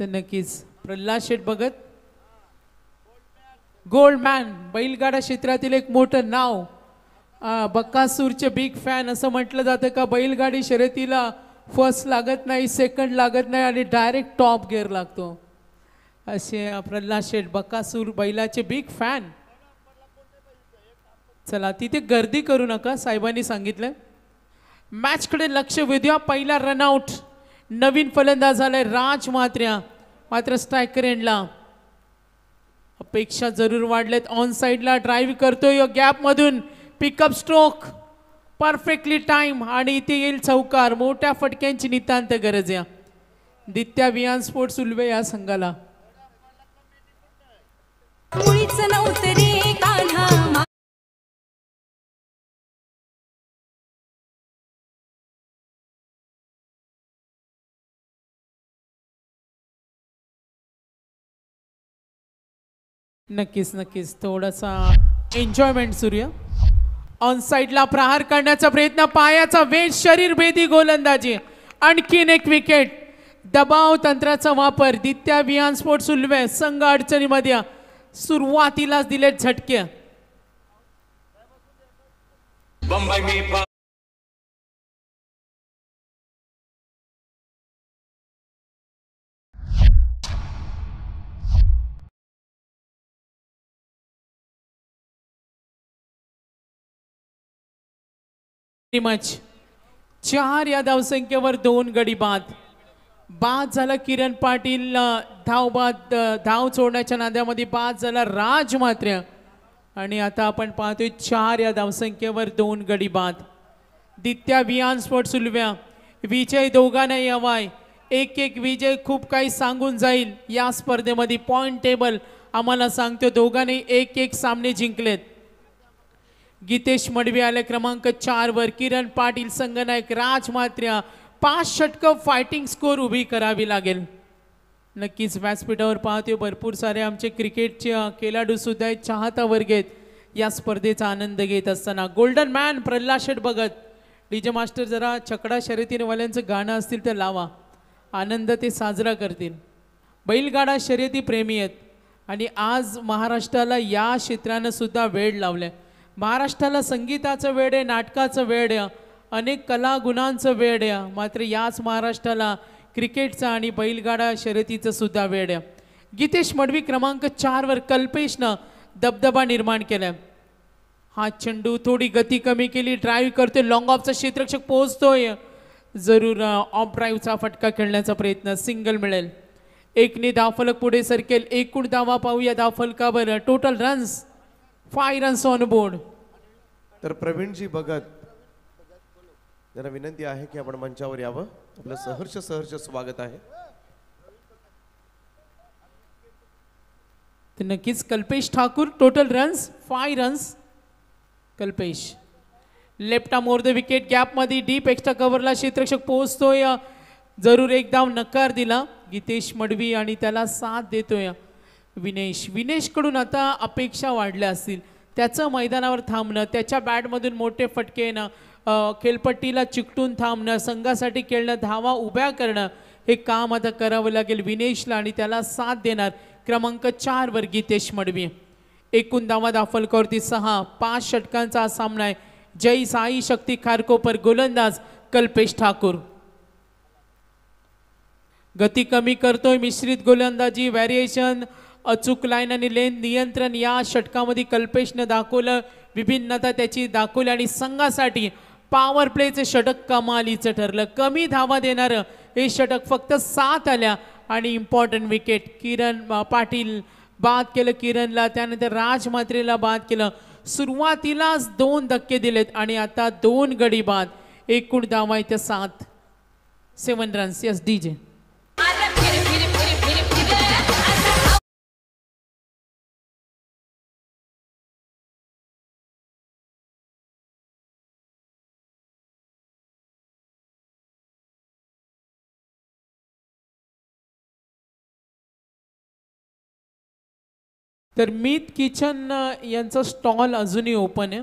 तर नक्कीच प्रल्हाद शेठ भगत गोल्डमॅन बैलगाडा क्षेत्रातील एक मोठं नाव, बकासूरचे बिग फॅन असं म्हटलं जातं का बैलगाडी शर्यतीला फर्स्ट लागत नाही, सेकंड लागत नाही आणि डायरेक्ट टॉप गिअर लागतो असे प्रल्हाद शेठ बकासूर बैलाचे बिग फॅन. चला तिथे गर्दी करू नका साहेबांनी सांगितलं. मॅचकडे लक्ष वेधूया. पहिला रनआउट नवीन फलंदाज झालाय राज म्हात्र्या, मात्र स्ट्रायकर एंडला अपेक्षा जरूर वाढलेत. ऑन साइडला ड्राईव्ह करतोय गॅप मधून पिकअप स्ट्रोक परफेक्टली टाइम आणि इथे येईल चौकार. मोठ्या फटक्यांची नितांत गरज आहे दित्या वियान स्पोर्ट्स उल्वे या संघाला. नक्कीच नक्कीच थोडासा एन्जॉयमेंट सूर्य. ऑन साइडला प्रहार करण्याचा प्रयत्न, पायाचा वेध, शरीर भेदी गोलंदाजी, आणखीन एक विकेट. दबाव तंत्राचा वापर. दित्या वियान स्पोर्ट्स उल्वे संघ अडचणीमध्ये सुरुवातीलाच दिलेत झटके. मच 4 या धावसंख्येवर 2 गडी बाद. बाद झाला किरण पाटील, धाव सोडण्याच्या नाद्यामध्ये बाद झाला राज म्हात्र्या. आणि आता आपण पाहतोय 4 या धावसंख्येवर 2 गडी बाद. दित्या वियान स्पोर्ट्स उल्व्या विजय दोघांना यावाय. एक विजय खूप काही सांगून जाईल या स्पर्धेमध्ये. पॉइंट टेबल आम्हाला सांगतो दोघांनी 1 सामने जिंकलेत. गीतेश मडवी आले क्रमांक 4 वर. किरण पाटील संघनायक राज म्हात्र्या 5 षटकं फायटिंग स्कोर उभी करावी लागेल. नक्कीच व्यासपीठावर पाहतोय भरपूर सारे आमचे क्रिकेटचे खेळाडू सुद्धा चाहता वर्ग आहेत या स्पर्धेचा आनंद घेत असताना. गोल्डन मॅन प्रल्हाद शेठ भगत. डीजे मास्टर जरा छकडा शर्यतीवाल्यांचं गाणं असतील तर लावा, आनंद ते साजरा करतील. बैलगाडा शर्यती प्रेमी आहेत आणि आज महाराष्ट्राला या क्षेत्रानं सुद्धा वेळ लावलाय. महाराष्ट्राला संगीताचं वेळ आहे, नाटकाचं वेळ आहे, अनेक कला गुणांचं वेळ आहे, मात्र याच महाराष्ट्राला क्रिकेटचं आणि बैलगाडा शर्यतीचं सुद्धा वेळ आहे. गीतेश मडवी क्रमांक 4 वर कल्पेशनं दबदबा निर्माण केलाय. हा चेंडू थोडी गती कमी केली, ड्राईव्ह करतोय, लॉंग ऑफचा क्षेत्ररक्षक पोहोचतोय, जरूर ऑफ ड्राईव्हचा फटका खेळण्याचा प्रयत्न, सिंगल मिळेल. 1ने धावफलक पुढे सरकेल. एकूण धावा पाहूया धावफलकावर. Total runs 5 runs on board. तर प्रवीणजी भगत जरा विनंती आहे की आपण मंचावर यावं. आपलं सहर्ष स्वागत आहे. तर नक्कीच Kalpesh Thakur. Total runs 5 runs. Kalpesh left arm over the wicket, gap मध्ये डीप एक्स्ट्रा कव्हरला क्षेत्ररक्षक पोहोचतोय, जरूर एक धाव नकार दिला गीतेश मडवी आणि त्याला साथ देतोय विनेश कडून. आता अपेक्षा वाढल्या असतील, त्याचं मैदानावर थांबणं, त्याच्या बॅटमधून मोठे फटके येणं, खेळपट्टीला चिकटून थांबणं, संघासाठी खेळणं, धावा उभ्या करणं, हे काम आता करावं लागेल विनेशला आणि त्याला साथ देणार क्रमांक 4 वर गीतेश मडवी. एकूण धावा धावफलकावरती 6. 5 षटकांचा सामना आहे. जय साई शक्ती खारकोपर, गोलंदाज कल्पेश ठाकूर. गती कमी करतोय, मिश्रित गोलंदाजी, व्हॅरिएशन, अचूक लाईन आणि लेन नियंत्रण या षटकामध्ये कल्पेशने दाखवलं. विभिन्नता त्याची दाखवली आणि संघासाठी पॉवर प्लेचे षटक कमालीचं ठरलं. कमी धावा देणारं हे षटक, फक्त 7 आल्या आणि इम्पॉर्टंट विकेट. किरण पाटील बाद केलं किरणला, त्यानंतर राज म्हात्रेला बाद केलं. सुरुवातीलाच 2 धक्के दिलेत आणि आता 2 गडी बाद. एकूण धावा इथे 7 रन्स. Yes DJ. तर मीत किचन यांचा स्टॉल अजूनही ओपन आहे.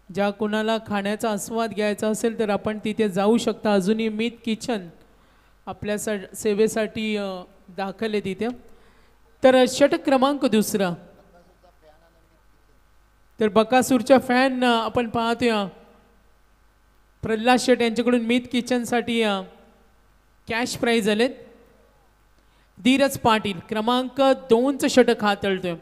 ज्या कोणाला खाण्याचा आस्वाद घ्यायचा असेल तर आपण तिथे जाऊ शकता. अजूनही मीत किचन आपल्या सेवेसाठी दाखल आहे तिथे. तर षटक क्रमांक दुसरा, तर बकासूरच्या फॅन आपण पाहतोय प्रल्हाद शेट यांच्याकडून मित किचनसाठी कॅश प्राइज आलेत. धीरज पाटील क्रमांक 2चं षटक हाताळतोय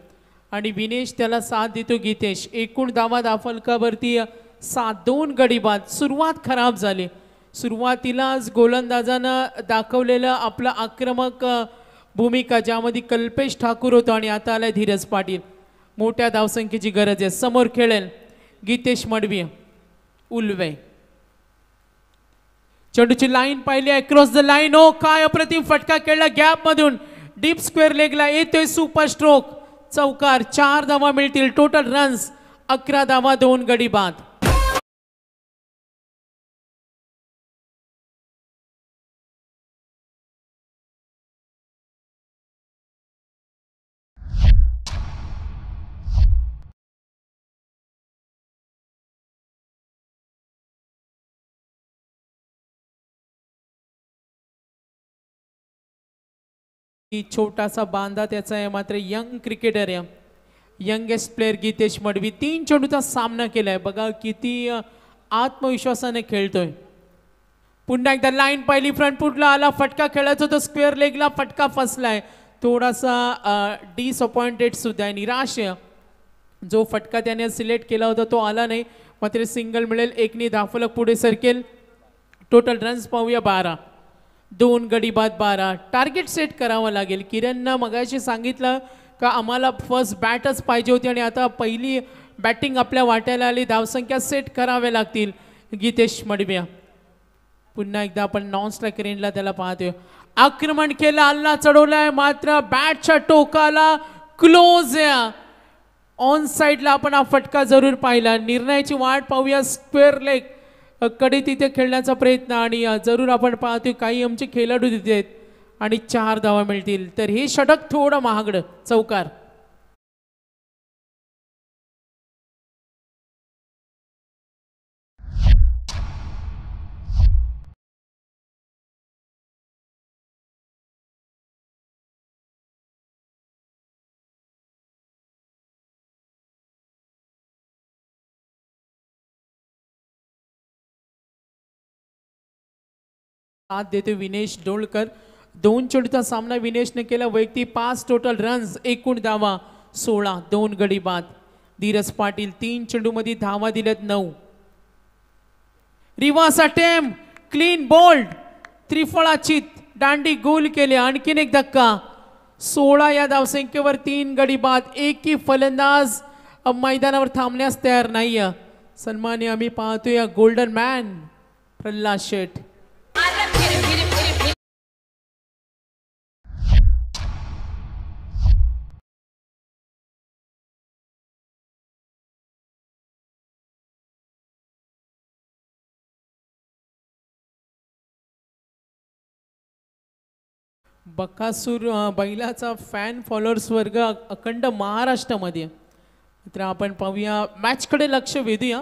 आणि विनेश त्याला साथ देतो गीतेश. एकूण धावा फलकावरती 7-2 गडी बाद. सुरुवात खराब झाली. सुरुवातीलाच गोलंदाजानं दाखवलेलं आपलं आक्रमक भूमिका ज्यामध्ये कल्पेश ठाकूर होतो आणि आता आलाय धीरज पाटील. मोठ्या धावसंख्येची गरज आहे. समोर खेळेल गीतेश मडवी उल्वे. चेंडूची लाईन पाहिली अक्रॉस द लाईन. ओ काय अप्रतिम फटका खेळला गॅप मधून. डीप स्क्वेअर लेगला येतोय सुपर स्ट्रोक. चौकार. 4 धावा मिळतील. टोटल रन्स 11 धावा 2 गडी बाद. छोटासा बांधा त्याचा आहे मात्र यंग क्रिकेटर आहे. यंगेस्ट प्लेअर गीतेश मडवी 3 चेंडूचा सामना केलाय. बघा किती आत्मविश्वासाने खेळतोय. पुन्हा एकदा लाईन पाहिली. फ्रंट फुटला आला फटका खेळायचा तो स्क्वेअर लेगला फटका फसलाय. थोडासा डिसअपॉइंटेड सुद्धा आहे. निराश आहे. जो फटका त्याने सिलेक्ट केला होता तो आला नाही. मात्र सिंगल मिळेल. एकनी धावफलक पुढे सरकेल. टोटल रन्स पाहूया 12. 2 गडी बाद 12. टार्गेट सेट करावं लागेल. किरणनं मगाशी सांगितलं का आम्हाला फर्स्ट बॅटच पाहिजे होती आणि आता पहिली बॅटिंग आपल्या वाट्याला आली. धावसंख्या सेट कराव्या लागतील. गीतेश मडविया पुन्हा एकदा आपण नॉन स्ट्रायकर एंडला त्याला पाहतोय. आक्रमण केलं. अल्ला चढवलाय मात्र बॅटच्या टोकाला क्लोज आहे. ऑन साईडला आपण हा फटका जरूर पाहिला. निर्णयाची वाट पाहूया. स्क्वेअर लेग कडे तिथे खेळण्याचा प्रयत्न आणि जरूर आपण पाहतोय काही आमचे खेळाडू तिथे आहेत आणि 4 धावा मिळतील. तर हे षटक थोडं महागडं. चौकार. साथ देते विनेश डोळकर. 2 चेंडूचा सामना विनेशने केला. वैयक्तिक 5 टोटल रन्स. एकूण धावा 16. 2 गडी बाद. धीरज पाटील 3 चेंडूमध्ये धावा दिल्यात 9. Reverse attempt. Clean bowled. त्रिफळाची दांडी गोल केले. आणखीन एक धक्का. 16 या धावसंख्येवर 3 गडी बाद. एकही फलंदाज मैदानावर थांबण्यास तयार नाहीये. सन्मान्य आम्ही पाहतोय गोल्डन मॅन प्रल्हाद शेठ. बकासूर बैलाचा फॅन फॉलोअर्स वर्ग अखंड महाराष्ट्रामध्ये. तर आपण पाहूया मॅचकडे लक्ष वेधूया.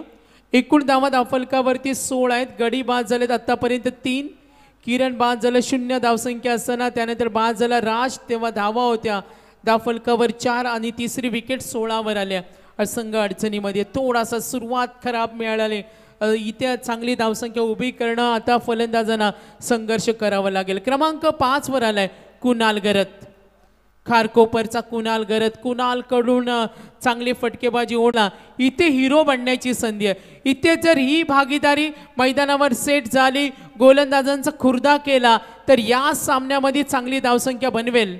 एकूण धावा धावफलकावरती 16 आहेत. गडी बाद झालेत आतापर्यंत 3. किरण बाद झालं 0 धावसंख्या असताना. त्यानंतर बाद झाला राज तेव्हा धावा होत्या. धावफलकावर 4 आणि तिसरी विकेट 16 वर आल्या. संघ अडचणीमध्ये. थोडासा सुरुवात खराब मिळाली. इथे चांगली धावसंख्या उभी करणं आता फलंदाजांना संघर्ष करावा लागेल. क्रमांक 5 वर आलाय कुणाल गरत. खारकोपरचा कुणाल गरत. कुणाल कडून चांगली फटकेबाजी ओढला. इथे हिरो बनण्याची संधी आहे. इथे जर ही भागीदारी मैदानावर सेट झाली गोलंदाजांचा खुर्दा केला तर या सामन्यामध्ये चांगली धावसंख्या बनवेल.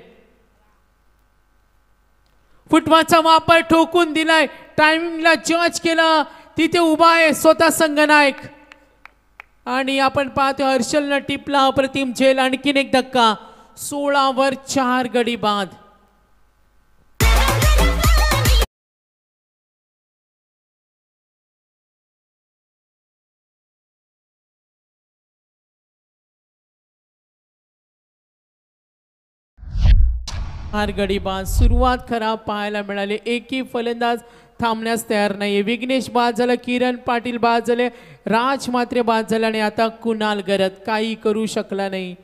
फुटबॉलचा वापर ठोकून दिलाय. टायमिंगला जज केला. तिथे उभा आहे स्वतः संघनायक आणि आपण पाहतो हर्षलनं टिपला अप्रतिम झेल. आणखीन एक धक्का. 16 वर 4 गडी बाद. गडी बाद. सुरुवात खराब पाहायला मिळाली. एकही फलंदाज थांबण्यास तयार नाही. विघ्नेश बाद झाला. किरण पाटील बाद झाले. राज मात्रे बाद झाला आणि आता कुणाल गरत काही करू शकला नाही.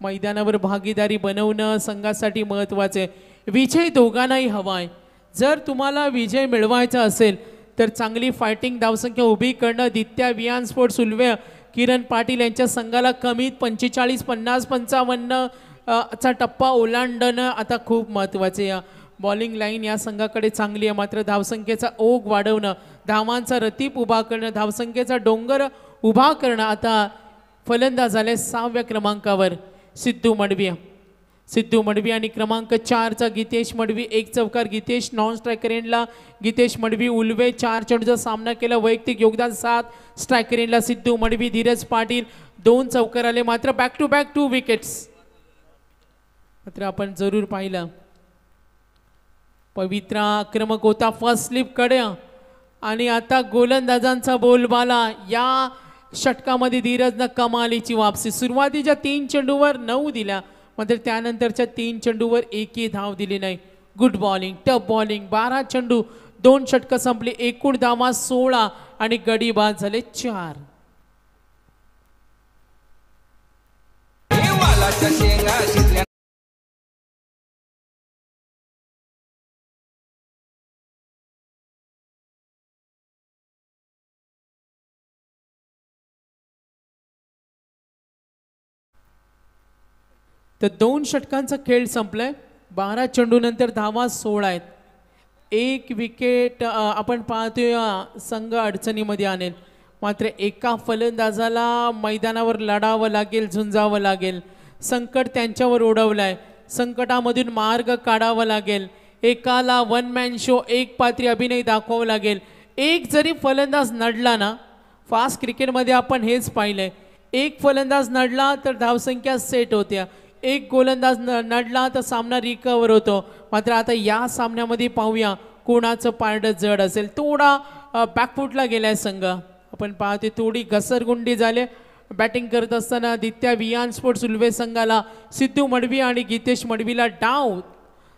मैदानावर भागीदारी बनवणं संघासाठी महत्त्वाचं आहे. विजय दोघांनाही हवाय. जर तुम्हाला विजय मिळवायचा असेल तर चांगली फायटिंग धावसंख्या उभी करणं, दित्या वियान स्पोर्ट्स उल्वे किरण पाटील यांच्या संघाला कमीत 45, 50, 55 चा टप्पा ओलांडणं आता खूप महत्त्वाचे आहे. बॉलिंग लाईन या संघाकडे चांगली आहे, मात्र धावसंख्येचा ओघ वाढवणं, धावांचा रतीप उभा करणं, धावसंख्येचा डोंगर उभा करणं. आता फलंदाज झाले 6व्या क्रमांकावर सिद्धू मडवी. सिद्धू मडवी आणि क्रमांक 4चा गीतेश मडवी. एक चौकार गीतेश. नॉन स्ट्रायकर एंडला गीतेश मडवी उल्वे 4 चेंडूचा सामना केला. वैयक्तिक योगदान 7. स्ट्रायकर एंडला सिद्धू मडवी. धीरज पाटील 2 चौकार आले, मात्र बॅक टू बॅक 2 विकेट्स. मात्र आपण जरूर पाहिलं पवित्रा आक्रमक होता फर्स्ट स्लिप कडे, आणि आता गोलंदाजांचा बोलबाला. या षटकामध्ये धीरजनं कमालीची वापसी. सुरुवातीच्या 3 चेंडूवर 9 दिल्या, मात्र त्यानंतरच्या 3 चेंडूवर एकही धाव दिली नाही. Good bowling, tough bowling. 12 चेंडू 2 षटकं संपली. एकूण धावा 16 आणि गडी बाद झाले 4. तर 2 षटकांचा खेळ संपलाय. 12 चेंडूनंतर धावा 16 आहेत. 1 विकेट आपण पाहतोय संघ अडचणीमध्ये आणेल, मात्र एका फलंदाजाला मैदानावर लढावं लागेल, झुंजावं लागेल. संकट त्यांच्यावर ओढवलंय, संकटामधून मार्ग काढावा लागेल. एकाला वन मॅन शो, एक पात्री अभिनय दाखवावा लागेल. एक जरी फलंदाज नडला ना, फास्ट क्रिकेटमध्ये आपण हेच पाहिलंय, एक फलंदाज नडला तर धावसंख्या सेट होत्या, एक गोलंदाज नडला तर सामना रिकवर होतो. मात्र आता या सामन्यामध्ये पाहूया कोणाचं पारडं जड असेल. थोडा बॅकफुटला गेलाय संघ. आपण पाहते थोडी घसरगुंडी झाले बॅटिंग करत असताना. दित्या वियान स्पोर्ट्स उल्वे संघाला सिद्धू मडवी आणि गीतेश मडवीला डाव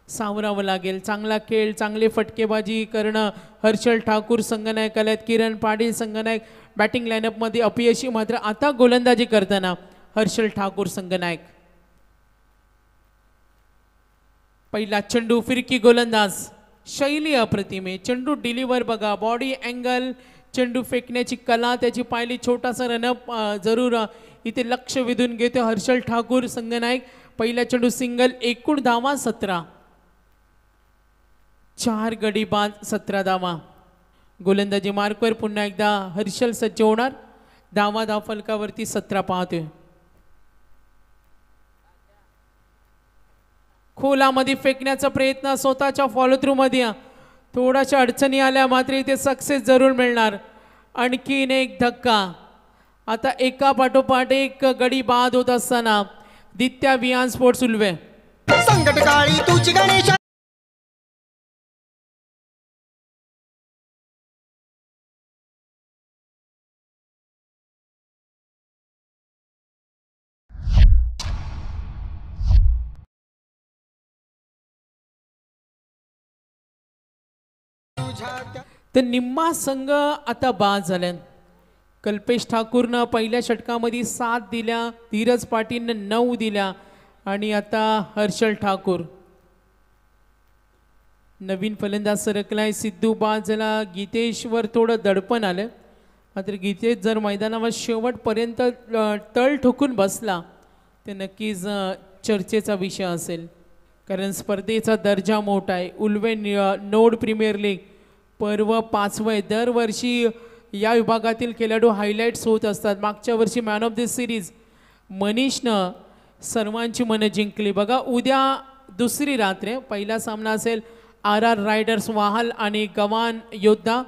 सावरावं लागेल. चांगला खेळ, चांगले फटकेबाजी करणं. हर्षल ठाकूर संघनायक आल्यात, किरण पाटील संघनायक बॅटिंग लाईनअपमध्ये अपयशी. मात्र आता गोलंदाजी करताना हर्षल ठाकूर संघनायक. पहिला चेंडू, फिरकी गोलंदाज, शैली अप्रतिमे. चेंडू डिलिव्हर बघा, बॉडी अँगल, चेंडू फेकण्याची कला त्याची पाहिली. छोटासा रनअप जरूर इथे लक्ष वेधून घेतो हर्षल ठाकूर संघनायक. पहिला चेंडू सिंगल. एकूण धावा 17. 4 गडी बाद, 17 धावा. गोलंदाजी मार्कवर पुन्हा एकदा हर्षल सज्ज होणार. धावा धावफलकावरती 17 पाहतोय. खोलामध्ये फेकण्याचा प्रयत्न, स्वतःच्या फॉलो थ्रू मध्ये थोड्याशा अडचणी आल्या, मात्र इथे सक्सेस जरूर मिळणार. आणखीन एक धक्का. आता एका पाठोपाठ एक गडी बाद होत असताना दित्या वियान स्पोर्ट्स उल्वे. संकट काळी तुझी गणेश. तर निम्मा संघ आता बाद झाल्या. कल्पेश ठाकूरनं पहिल्या षटकामध्ये 7 दिल्या, धीरज पाटीलनं 9 दिल्या, आणि आता हर्षल ठाकूर. नवीन फलंदाज सरकलाय. सिद्धू बाद झाला. गीतेशवर थोडं दडपण आलं, मात्र गीतेश जर मैदानावर शेवटपर्यंत तळ ठोकून बसला ते नक्कीच चर्चेचा विषय असेल, कारण स्पर्धेचा दर्जा मोठा आहे. उल्वे नोड प्रीमियर लीग पर्व 5वं. दरवर्षी या विभागातील खेळाडू हायलाईट्स होत असतात. मागच्या वर्षी मॅन ऑफ द सिरीज मनीषनं सर्वांची मनं जिंकली. बघा उद्या दुसरी रात्र, पहिला सामना असेल RR रायडर्स वाहल आणि गवान योद्धा.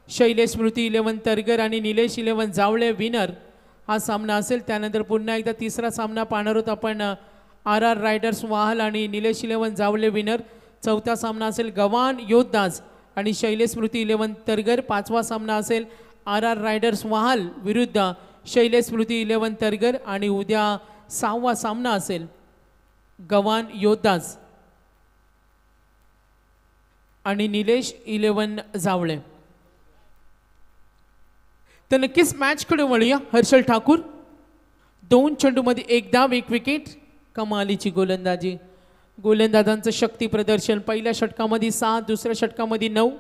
शैलेश स्मृती 11 तरगर आणि निलेश 11 जावळे विनर हा सामना असेल. त्यानंतर पुन्हा एकदा तिसरा सामना पाहणार आहोत आपण, RR रायडर्स वाहल आणि निलेश 11 जावळे विनर. चौथा सामना असेल गवान योद्धाज आणि शैलेश स्मृती 11 तरगर. 5वा सामना असेल RR रायडर्स वाहल विरुद्ध शैलेश स्मृती 11 तरगर. आणि उद्या 6वा सामना असेल गवान योद्धाज आणि निलेश 11 जावळे. तर नक्कीच मॅचकडे वळूया. हर्षल ठाकूर 2 चेंडूमध्ये 1 धाव 1 विकेट. कमालीची गोलंदाजी. गोलंदाजांचं शक्ती प्रदर्शन. पहिल्या षटकामध्ये 7, दुसऱ्या षटकामध्ये 9.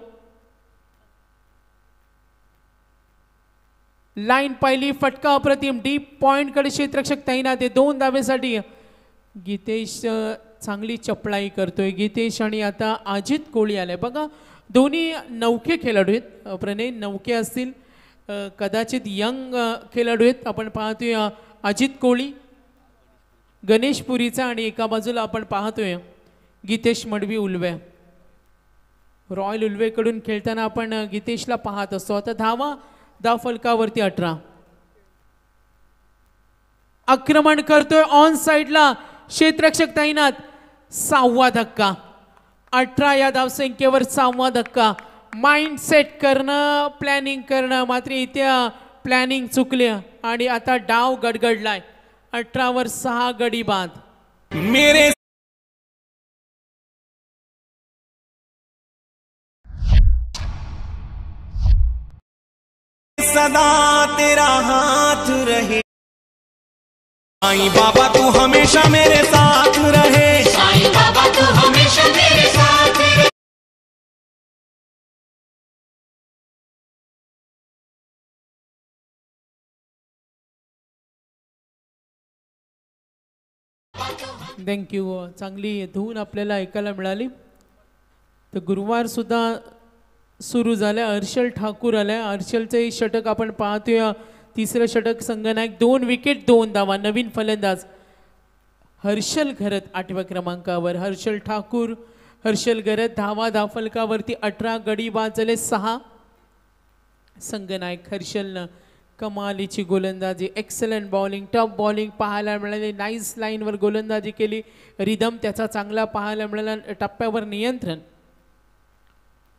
लाईन पाहिली, फटका अप्रतिम, डीप पॉइंट कडे क्षेत्ररक्षक तैनात आहे. 2 धावेसाठी गीतेश चांगली चपळाई करतोय. गीतेश आणि आता अजित कोळी आलाय बघा. दोन्ही नौके खेळाडू आहेत. प्रणय नौके असतील, कदाचित यंग खेळाडू आहेत. आपण पाहतोय अजित कोळी गणेश पुरीचा आणि एका बाजूला आपण पाहतोय गीतेश मडवी उल्वे. रॉयल उल्वेकडून खेळताना आपण गीतेशला पाहत असतो. आता धाव फलकावरती 18. आक्रमण करतोय ऑन साइडला, क्षेत्ररक्षक तैनात. 6वा धक्का. 18 या धावसंख्येवर 6वा धक्का. माइंड सेट करणं, प्लॅनिंग करणं, मात्र इथे प्लॅनिंग चुकले आणि आता डाव गडगडलाय. 18 वर 6 गडी बाद. मेरे सदा तेरा हाथ रहे, साईं बाबा तू हमेशा मेरे साथ रहे, साईं बाबा तू हमेशा मेरे साथ रहे. थँक्यू. चांगली धून आपल्याला ऐकायला मिळाली. तर गुरुवार सुद्धा सुरू झालं. हर्षल ठाकूर आलाय. हर्षलचे षटक आपण पाहतोय. तिसरं षटक संघनायक. 2 विकेट 2 धावा. नवीन फलंदाज हर्षल घरत 8व्या क्रमांकावर. हर्षल ठाकूर, हर्षल घरत. धावफलकावरती 18 गडी बाद झाले 6. संघनायक हर्षलनं कमालीची गोलंदाजी, एक्सलंट बॉलिंग, टॉप बॉलिंग पाहायला मिळाली. नाईस लाईनवर गोलंदाजी केली. रिदम त्याचा चांगला पाहायला मिळाला. टप्प्यावर नियंत्रण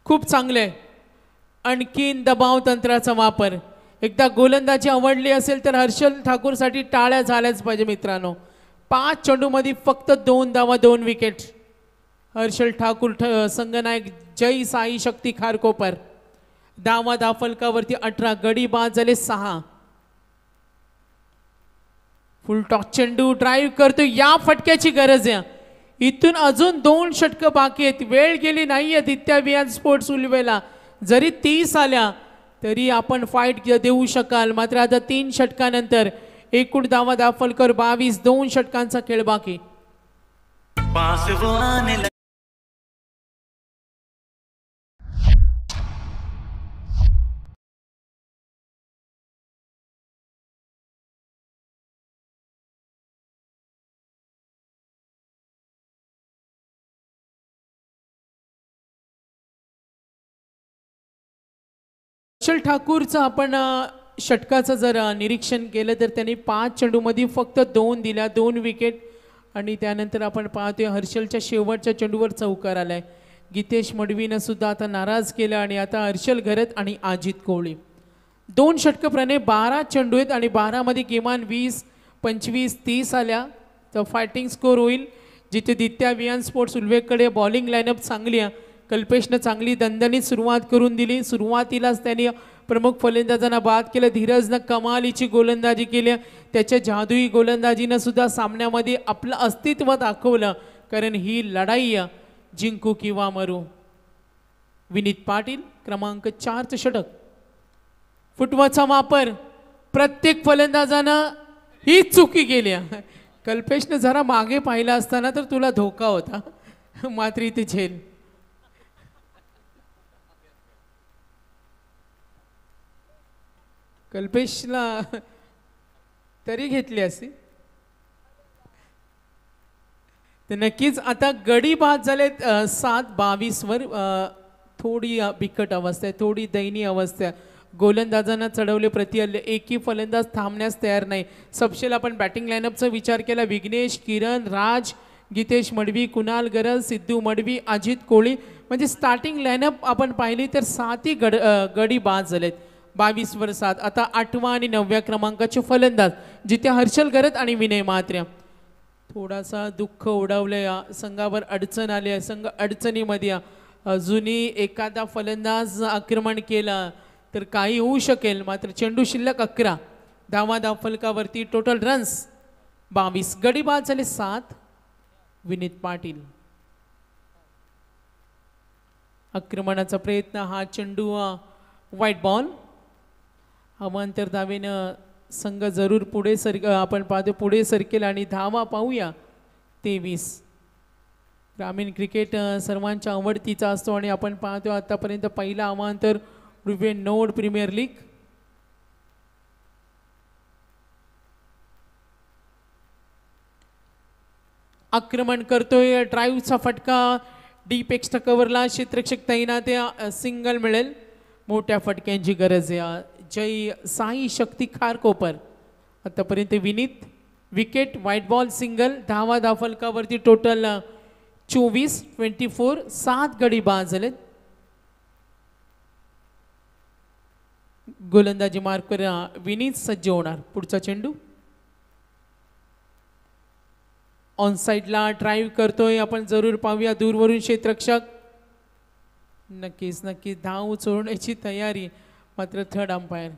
खूप चांगले. आणखीन दबाव तंत्राचा वापर. एकदा गोलंदाजी आवडली असेल तर हर्षल ठाकूरसाठी टाळ्या झाल्याच पाहिजे मित्रांनो. 5 चेंडूमध्ये फक्त 2 धावा, 2 विकेट. हर्षल ठाकूर संघनायक जय साई शक्ती खारकोपर. धावफलकावरती 18 गडी बाद झाले 6. फुल टॉस चेंडू ड्राईव्ह करतो. या फटक्याची गरज आहे. इथून अजून 2 षटकं बाकी आहेत. वेळ गेली नाहीये दित्या विहान स्पोर्ट्स उलवेला. जरी 30 आल्या तरी आपण फाईट देऊ शकाल. मात्र आता 3 षटकानंतर एकूण धावफलकावर 22. 2 षटकांचा खेळ बाकी. पास वो आने लगा. हर्षल ठाकूरचं आपण षटकाचं जर निरीक्षण केलं तर त्यांनी 5 चेंडूमध्ये फक्त 2 दिल्या, 2 विकेट. आणि त्यानंतर आपण पाहतोय हर्षलच्या शेवटच्या चेंडूवर चौकार आलाय. गीतेश मडवीनं सुद्धा आता नाराज केलं. आणि आता हर्षल घरत आणि अजित कोळी 2 षटकं प्रणय. 12 चेंडू आहेत आणि 12 मध्ये किमान 20, 25, 30 आल्या तर फायटिंग स्कोर होईल. जिथे दित्या विहान स्पोर्ट्स उल्वेकडे बॉलिंग लाईनअप चांगली आहे. कल्पेशनं चांगली दणदणीत सुरुवात करून दिली. सुरुवातीलाच त्यांनी प्रमुख फलंदाजांना बाद केलं. धीरजनं कमालीची गोलंदाजी केली. त्याच्या जादुई गोलंदाजीनं सुद्धा सामन्यामध्ये आपलं अस्तित्व दाखवलं. कारण ही लढाई जिंकू किंवा मरू. विनीत पाटील क्रमांक 4चं षटक. फुटवाचा वापर. प्रत्येक फलंदाजानं ही चुकी केली. कल्पेशनं जरा मागे पाहिला असताना तर तुला धोका होता. मात्र इथे झेल. कल्पेशला तरी घेतली असती तर नक्कीच. आता गडी बाद झालेत 7-22 वर. थोडी बिकट अवस्था आहे, थोडी दयनीय अवस्था आहे. गोलंदाजांना चढवले प्रतिहल्ले. एकही फलंदाज थांबण्यास तयार नाही. सबशेल आपण बॅटिंग लाईनअपचा विचार केला. विघ्नेश, किरण, राज, गीतेश मडवी, कुणाल गरज, सिद्धू मडवी, अजित कोळी. म्हणजे स्टार्टिंग लाईनअप आपण पाहिली तर 7ही गडी बाद झालेत. 22 वर 7. आता 8व्या आणि 9व्या क्रमांकाचे फलंदाज जिथे हर्षल घरत आणि विनय म्हात्रे. थोडासा दुःख ओढवलंय. संघावर अडचण आली आहे. संघ अडचणीमध्ये. अजूनही एखादा फलंदाज आक्रमण केला तर काही होऊ शकेल. मात्र चेंडू शिल्लक 11. धावफलकावरती टोटल रन्स 22 गडी बाद झाले 7 विनीत पाटील. आक्रमणाचा प्रयत्न हा चेंडू व्हाईट बॉल. अवांतर धावेनं संघ जरूर पुढे आपण पाहतो पुढे सरकेल आणि धावा पाहूया 23. ग्रामीण क्रिकेट सर्वांच्या आवडतीचा असतो आणि आपण पाहतो आतापर्यंत पहिला अवांतर रुवेन नोड प्रीमियर लीग. आक्रमण करतोय ड्राईव्हचा फटका डीप एक्स्ट्रा कव्हरला क्षेत्ररक्षक तैनात सिंगल मिळेल. मोठ्या फटक्यांची गरज आहे. जय साई शक्ती खारकोपर. आतापर्यंत Vineet wicket white ball single. धावा धावफलकावरती टोटल 24 7 गडी बाद झालेत. गोलंदाजी मार्कवर विनीत सज्ज होणार. पुढचा चेंडू ऑन साइडला ड्राईव्ह करतोय आपण जरूर पाहूया दूरवरून क्षेत्ररक्षक. नक्कीच धाव चोरण्याची तयारी मात्र थर्ड अंपायर.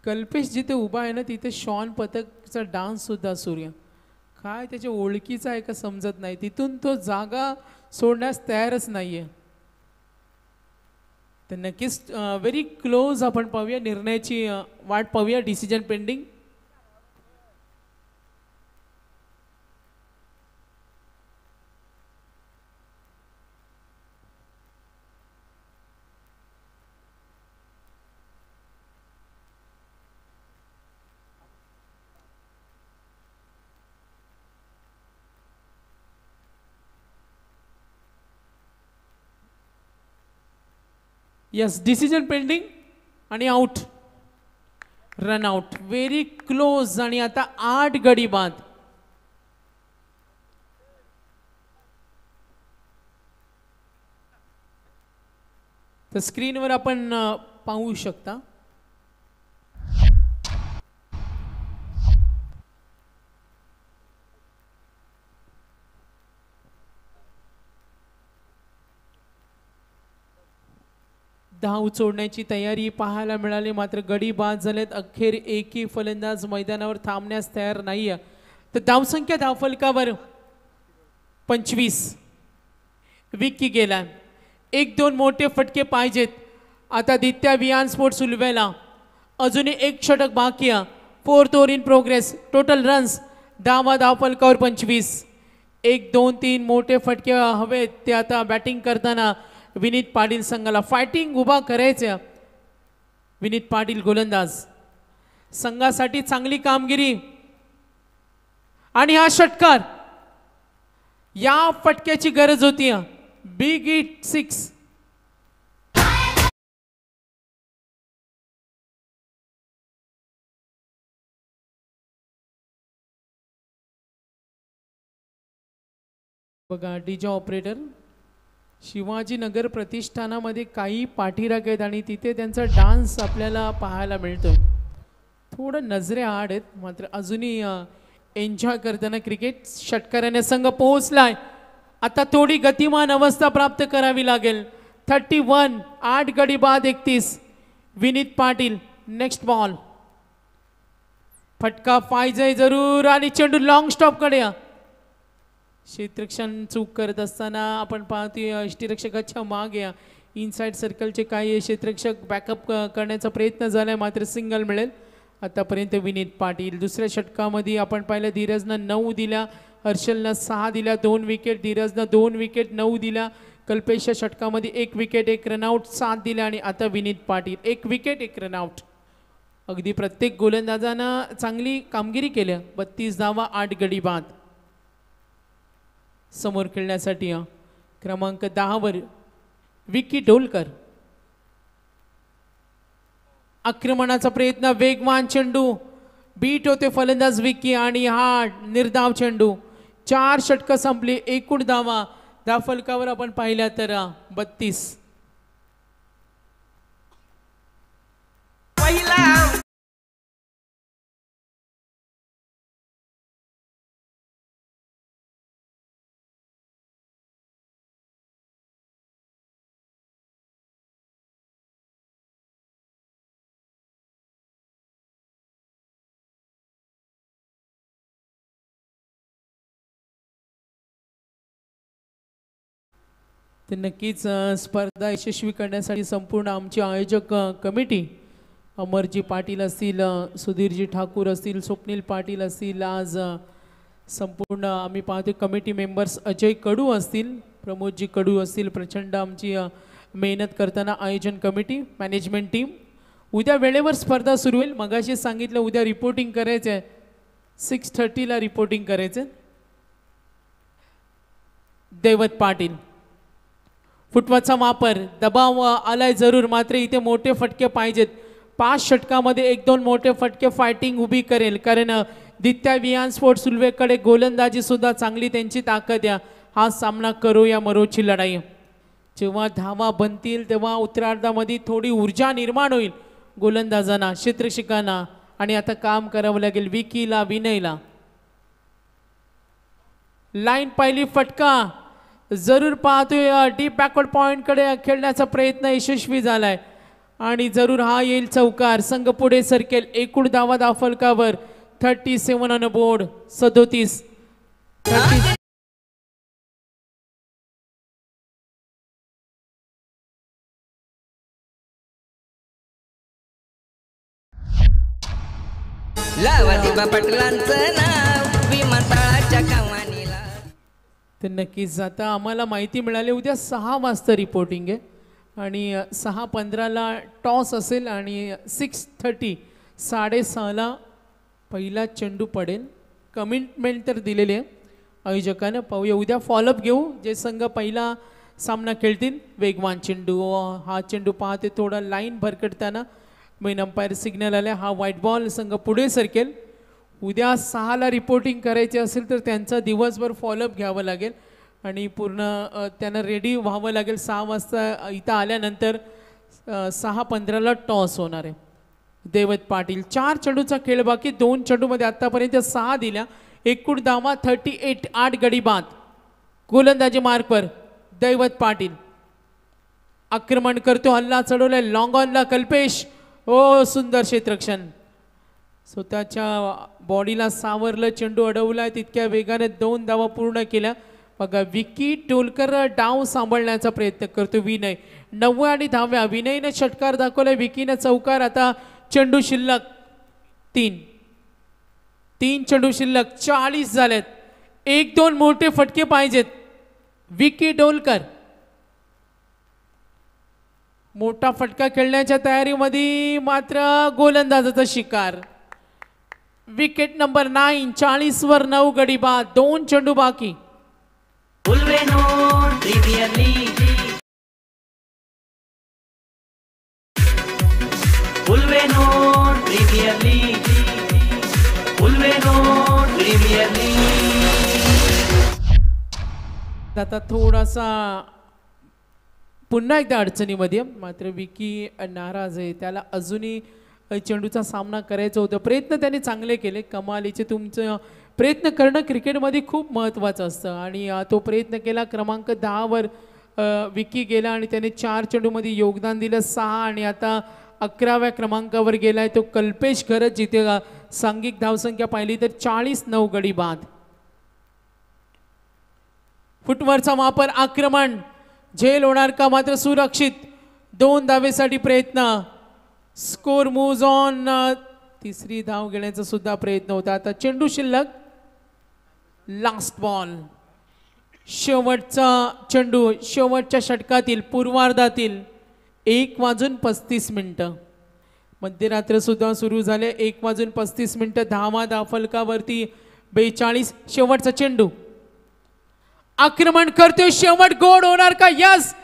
कल्पेश जिथे उभा आहे ना तिथे शॉन पथकचा डान्स सुद्धा सूर्य काय त्याच्या ओळखीचा आहे का समजत नाही. तिथून तो जागा सोडण्यास तयारच नाहीये. तर नक्कीच व्हेरी क्लोज आपण पाहूया निर्णयाची वाट पाहूया. Decision pending. Yes decision pending आणि out. Run out very close आणि आता 8 गडी बाद. तर स्क्रीनवर आपण पाहू शकता धाव सोडण्याची तयारी पाहायला मिळाली मात्र गडी बाद झालेत. अखेर एकही फलंदाज मैदानावर थांबण्यास तयार नाहीये. तर धावसंख्या धावफलकावर 25. विकी गेला. 1-2 मोठे फटके पाहिजेत. आता दित्या वियान स्पोर्ट्स उलवेला अजूनही एक षटक बाकी आहे. 4th over in progress. Total runs धावा धावफलकावर 25. 1-2-3 मोठे फटके हवेत ते आता बॅटिंग करताना विनीत पाटील संघाला फायटिंग उभा करायचं. विनीत पाटील गोलंदाज संघासाठी चांगली कामगिरी आणि हा षटकार या फटक्याची गरज होती. Big hit 6. बघा डीजे ऑपरेटर शिवाजीनगर प्रतिष्ठानामध्ये काही पाठीराख आहेत आणि तिथे त्यांचा डान्स आपल्याला पाहायला मिळतोय. थोडं नजरे आड आहेत मात्र अजूनही एन्जॉय करताना क्रिकेट. षटकाराने संघ पोहोचलाय. आता थोडी गतिमान अवस्था प्राप्त करावी लागेल. 31 8 गडी बाद 31. Vineet Patil next ball. फटका पाहिजे जरूर आणि चेंडू लॉंग स्टॉप कडे. क्षेत्ररक्षण चूक करत असताना आपण पाहतोय यष्टीरक्षकाच्या मागे इनसाइड सर्कलचे काही क्षेत्ररक्षक बॅकअप करण्याचा प्रयत्न झालाय मात्र सिंगल मिळेल. आतापर्यंत विनीत पाटील. दुसऱ्या षटकामध्ये आपण पाहिलं धीरजनं 9 दिल्या, हर्षलनं 6 दिल्या, 2 विकेट. धीरजनं 2 विकेट 9 दिल्या. कल्पेशच्या षटकामध्ये 1 विकेट 1 रनआउट 7 दिल्या आणि आता विनीत पाटील 1 विकेट 1 रनआउट. अगदी प्रत्येक गोलंदाजानं चांगली कामगिरी केली. 32 धावा 8 गडी बाद. समोर खेळण्यासाठी क्रमांक 10 वर विकी डोलकर. आक्रमणाचा प्रयत्न वेगवान चेंडू बीट होते फलंदाज विकी आणि हा निर्धाव चेंडू. 4 षटकं संपली. एकूण धावा धावफलकावर आपण पाहिल्या तर 32. तर नक्कीच स्पर्धा यशस्वी करण्यासाठी संपूर्ण आमची आयोजक कमिटी अमरजी पाटील असतील, सुधीरजी ठाकूर असतील, स्वप्नील पाटील असतील, आज संपूर्ण आम्ही पाहतो कमिटी मेंबर्स अजय कडू असतील, प्रमोदजी कडू असतील, प्रचंड आमची मेहनत करताना आयोजन कमिटी मॅनेजमेंट टीम. उद्या वेळेवर स्पर्धा सुरू होईल. मगाशी सांगितलं उद्या रिपोर्टिंग करायचं आहे, 6:30 रिपोर्टिंग करायचं. दैवत पाटील फुटवाचा वापर, दबाव आलाय जरूर, मात्र इथे मोठे फटके पाहिजेत. 5 षटकामध्ये 1-2 मोठे फटके फायटिंग उभी करेल, कारण दित्या विहान स्पोर्ट्स सुलवेकडे गोलंदाजी सुद्धा चांगली त्यांची ताकद आहे. हा सामना करूया मरोची लढाई. जेव्हा धावा बनतील तेव्हा उत्तरार्धामध्ये थोडी ऊर्जा निर्माण होईल गोलंदाजांना, क्षेत्ररक्षकांना, आणि आता काम करावं लागेल विकीला, विनयला. लाईन पहिली फटका जरूर पाहतोय, डीप बॅकवर्ड पॉइंटकडे खेळण्याचा प्रयत्न यशस्वी झालाय आणि जरूर हा येईल चौकार. संघ पुढे सरकेल. एकूण धावा दाफलकावर 37 ऑन बोर्ड, 37. लावादिबा पाटलांचं नाव विमानतळाच्या कमानीला. तर नक्कीच आता आम्हाला माहिती मिळाली उद्या 6 वाजता रिपोर्टिंग आहे आणि 6:15 टॉस असेल आणि 6:30 6:30 पहिला चेंडू पडेल. कमिटमेंट तर दिलेली आहे आयोजकानं. पाहूया उद्या फॉलोअप घेऊ. जे संघ पहिला सामना खेळतील वेगवान चेंडू, हा चेंडू पाहते थोडा लाईन भरकटताना मेन अंपायर सिग्नल आले, हा व्हाईट बॉल. संघ पुढे सरकेल. उद्या 6ला रिपोर्टिंग करायचे असेल तर त्यांचा दिवसभर फॉलोअप घ्यावं लागेल आणि पूर्ण त्यांना रेडी व्हावं लागेल. 6 वाजता इथं आल्यानंतर 6:15 टॉस होणार आहे. दैवत पाटील 4 चेंडूचा खेळ बाकी, 2 चेंडूमध्ये आत्तापर्यंत 6 दिल्या. एकूण धावा 38, 8 गडी बाद. गोलंदाजी मार्कवर दैवत पाटील आक्रमण करतो, हल्ला चढवलाय लॉंग ऑनला कल्पेश. ओ सुंदर क्षेत्ररक्षण, स्वतःच्या बॉडीला सावरलं, चेंडू अडवलाय, तितक्या वेगाने 2 धावा पूर्ण केल्या. बघा विकी टोलकर डाव सांभाळण्याचा प्रयत्न करतो. विनय 9 आणि 10व्या विनयने षटकार दाखवलाय, विकीने चौकार. आता चेंडू शिल्लक 3 चेंडू शिल्लक, 40 झालेत. 1-2 मोठे फटके पाहिजेत. विकी टोलकर मोठा फटका खेळण्याच्या तयारीमध्ये, मात्र गोलंदाजाचा शिकार. विकेट नंबर 9, 40 वर 9 गडी बाद. 2 चेंडू बाकी. आता थोडासा पुन्हा एकदा अडचणीमध्ये, मात्र विकी नाराज आहे. त्याला अजूनही चेंडूचा सामना करायचा होता. प्रयत्न त्याने चांगले केले. कमालीचे तुमचं प्रयत्न करणं क्रिकेटमध्ये खूप महत्त्वाचं असतं आणि तो प्रयत्न केला. क्रमांक 10वर विकी गेला आणि त्याने 4 चेंडूमध्ये योगदान दिलं 6 आणि आता 11व्या क्रमांकावर गेलाय तो कल्पेश घरत, जिथे सांघिक धावसंख्या पाहिली तर 40-9 गडी बाद. फुटवरचा वापर, आक्रमण झेल होणार का, मात्र सुरक्षित. 2 धावेसाठी प्रयत्न. Score moves on. 3री धाव घेण्याचा सुद्धा प्रयत्न होता. आता चेंडू शिल्लक, लास्ट बॉल. शेवटचा चेंडू शेवटच्या षटकातील पूर्वार्धातील. 1:35 मध्यरात्र सुद्धा सुरू झाले. 1:35 धावा दाफलकावरती 42. शेवटचा चेंडू, आक्रमण करतोय, शेवट गोड होणार का. यस,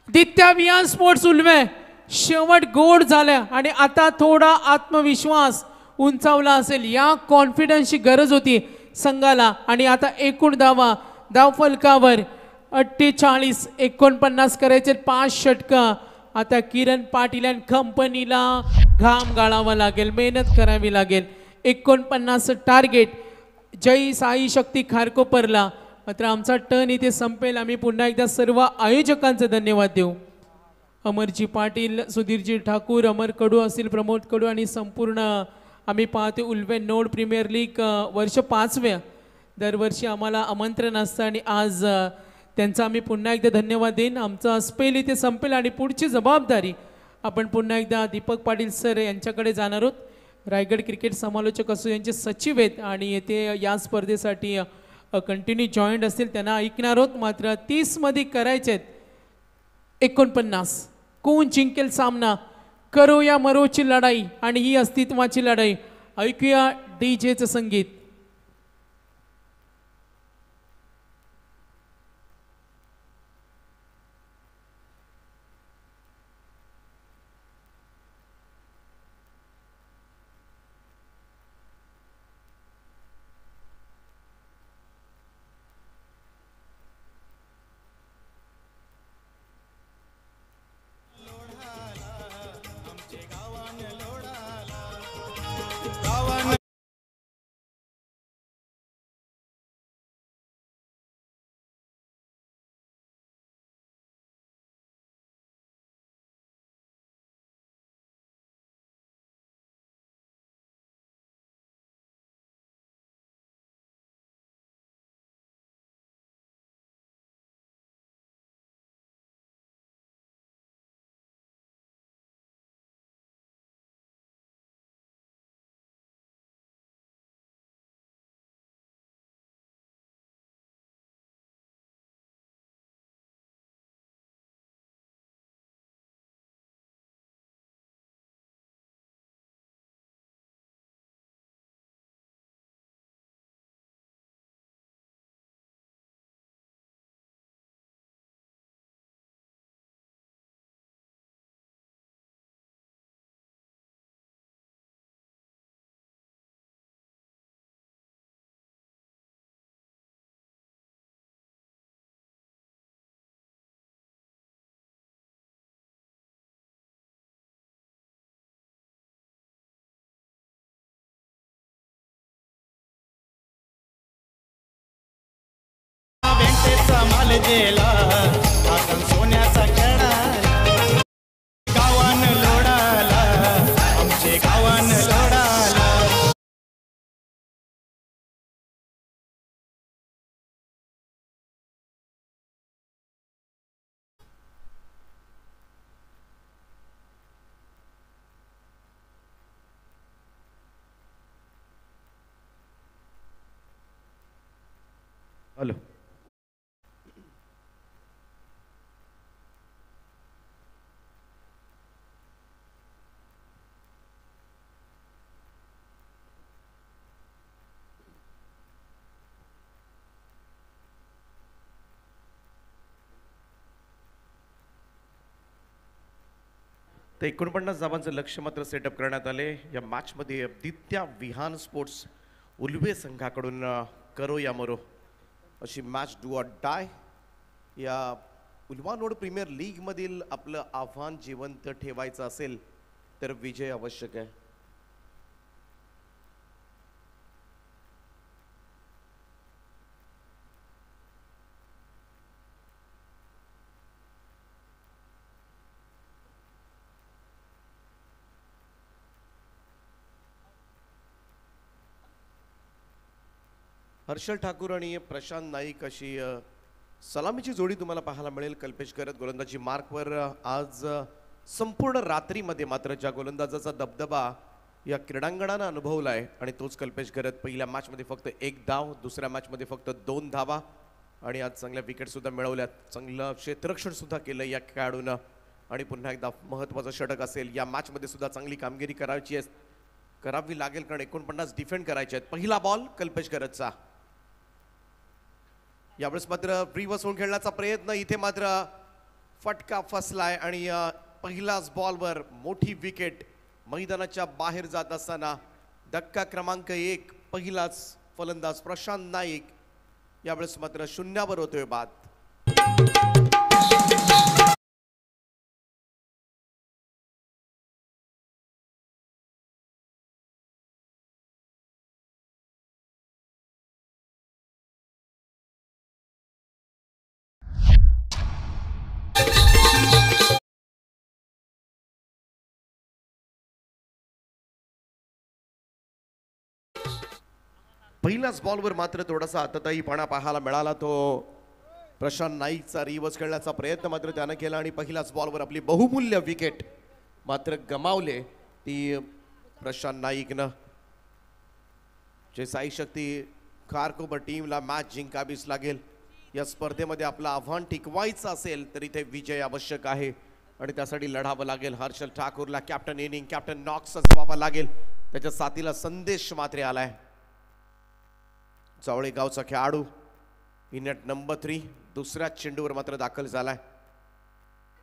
दित्या विहान स्पोर्ट्स उल्वे शेवट गोड झाल्या आणि आता थोडा आत्मविश्वास उंचावला असेल. या कॉन्फिडन्सची गरज होती संघाला. आणि आता एकूण धावा धावफलकावर 48, 49 करायचे. 5 षटका. आता किरण पाटील आणि कंपनीला घाम गाळावा लागेल, मेहनत करावी लागेल. 49 टार्गेट. जय साई शक्ती खारकोपरला. मात्र आमचा टर्न इथे संपेल. आम्ही पुन्हा एकदा सर्व आयोजकांचे धन्यवाद देऊ. अमरजी पाटील, सुधीरजी ठाकूर, अमर कडू असतील, प्रमोद कडू आणि संपूर्ण आम्ही पाहतो उल्वे नोड प्रीमियर लीग वर्ष 5व्या. दरवर्षी आम्हाला आमंत्रण असतं आणि आज त्यांचा आम्ही पुन्हा एकदा धन्यवाद देईन. आमचा स्पेल इथे संपेल आणि पुढची जबाबदारी आपण पुन्हा एकदा दीपक पाटील सर यांच्याकडे जाणार आहोत. रायगड क्रिकेट समालोचक असो यांचे सचिव आहेत आणि येथे या स्पर्धेसाठी कंटिन्यू जॉईंट असतील, त्यांना ऐकणार आहोत. मात्र 30 मध्ये करायचे आहेत 49. कोण जिंकेल सामना? करो या मरोची लढाई आणि ही अस्तित्वाची लढाई. ऐकूया डीजेचं संगीत. माल गेला आपण सोन्याचा खेळा गावान लोडाला आमचे गावान लोडाला. हॅलो. तर 49 धावांचं लक्ष्य मात्र सेटअप करण्यात आले. या मॅचमध्ये दित्या विहान स्पोर्ट्स उल्वे संघाकडून करो या मरो अशी मॅच डू ऑर डाय. या उल्वानोड प्रीमियर लीगमधील आपलं आव्हान जिवंत ठेवायचं असेल तर विजय आवश्यक आहे. हर्षल ठाकूर आणि प्रशांत नाईक अशी सलामीची जोडी तुम्हाला पाहायला मिळेल. कल्पेश करत गोलंदाजी मार्कवर आज संपूर्ण रात्रीमध्ये मात्र ज्या गोलंदाजाचा दबदबा या क्रीडांगणानं अनुभवला आहे आणि तोच कल्पेश करत. पहिल्या मॅचमध्ये फक्त 1 धाव, दुसऱ्या मॅचमध्ये फक्त 2 धावा आणि आज चांगल्या विकेटसुद्धा मिळवल्यात. चांगलं क्षेत्ररक्षणसुद्धा केलं या खेळाडूनं आणि पुन्हा एकदा महत्त्वाचं षटक असेल. या मॅचमध्ये सुद्धा चांगली कामगिरी करावी लागेल कारण 49 डिफेंड करायचे आहेत. पहिला बॉल कल्पेश करतचा. यावेळेस मात्र रिव्हर्स होऊन खेळण्याचा प्रयत्न, इथे मात्र फटका फसलाय आणि पहिल्याच बॉलवर मोठी विकेट मैदानाच्या बाहेर जात असताना धक्का क्रमांक 1 पहिलाच फलंदाज प्रशांत नाईक यावेळेस मात्र शून्यावर होतोय बाद. पहिल्याच बॉलवर मात्र थोडासा आतताईपणा पाहायला मिळाला तो प्रशांत नाईकचा रिवर्स खेळण्याचा प्रयत्न मात्र त्यानं केला आणि पहिल्याच बॉलवर आपली बहुमूल्य विकेट मात्र गमावले ती प्रशांत नाईकनं. जे साई शक्ती खारकोपर टीमला मॅच जिंकावीच लागेल. या स्पर्धेमध्ये आपलं आव्हान टिकवायचं असेल तर इथे विजय आवश्यक आहे आणि त्यासाठी लढावं लागेल. हर्षल ठाकूरला कॅप्टन इनिंग कॅप्टन नॉक्स व्हावा लागेल. त्याच्या साथीला संदेश मात्रे आलाय. जावळे गावचा खेळाडू इनेट नंबर 3 दुसऱ्या चेंडूवर मात्र दाखल झालाय.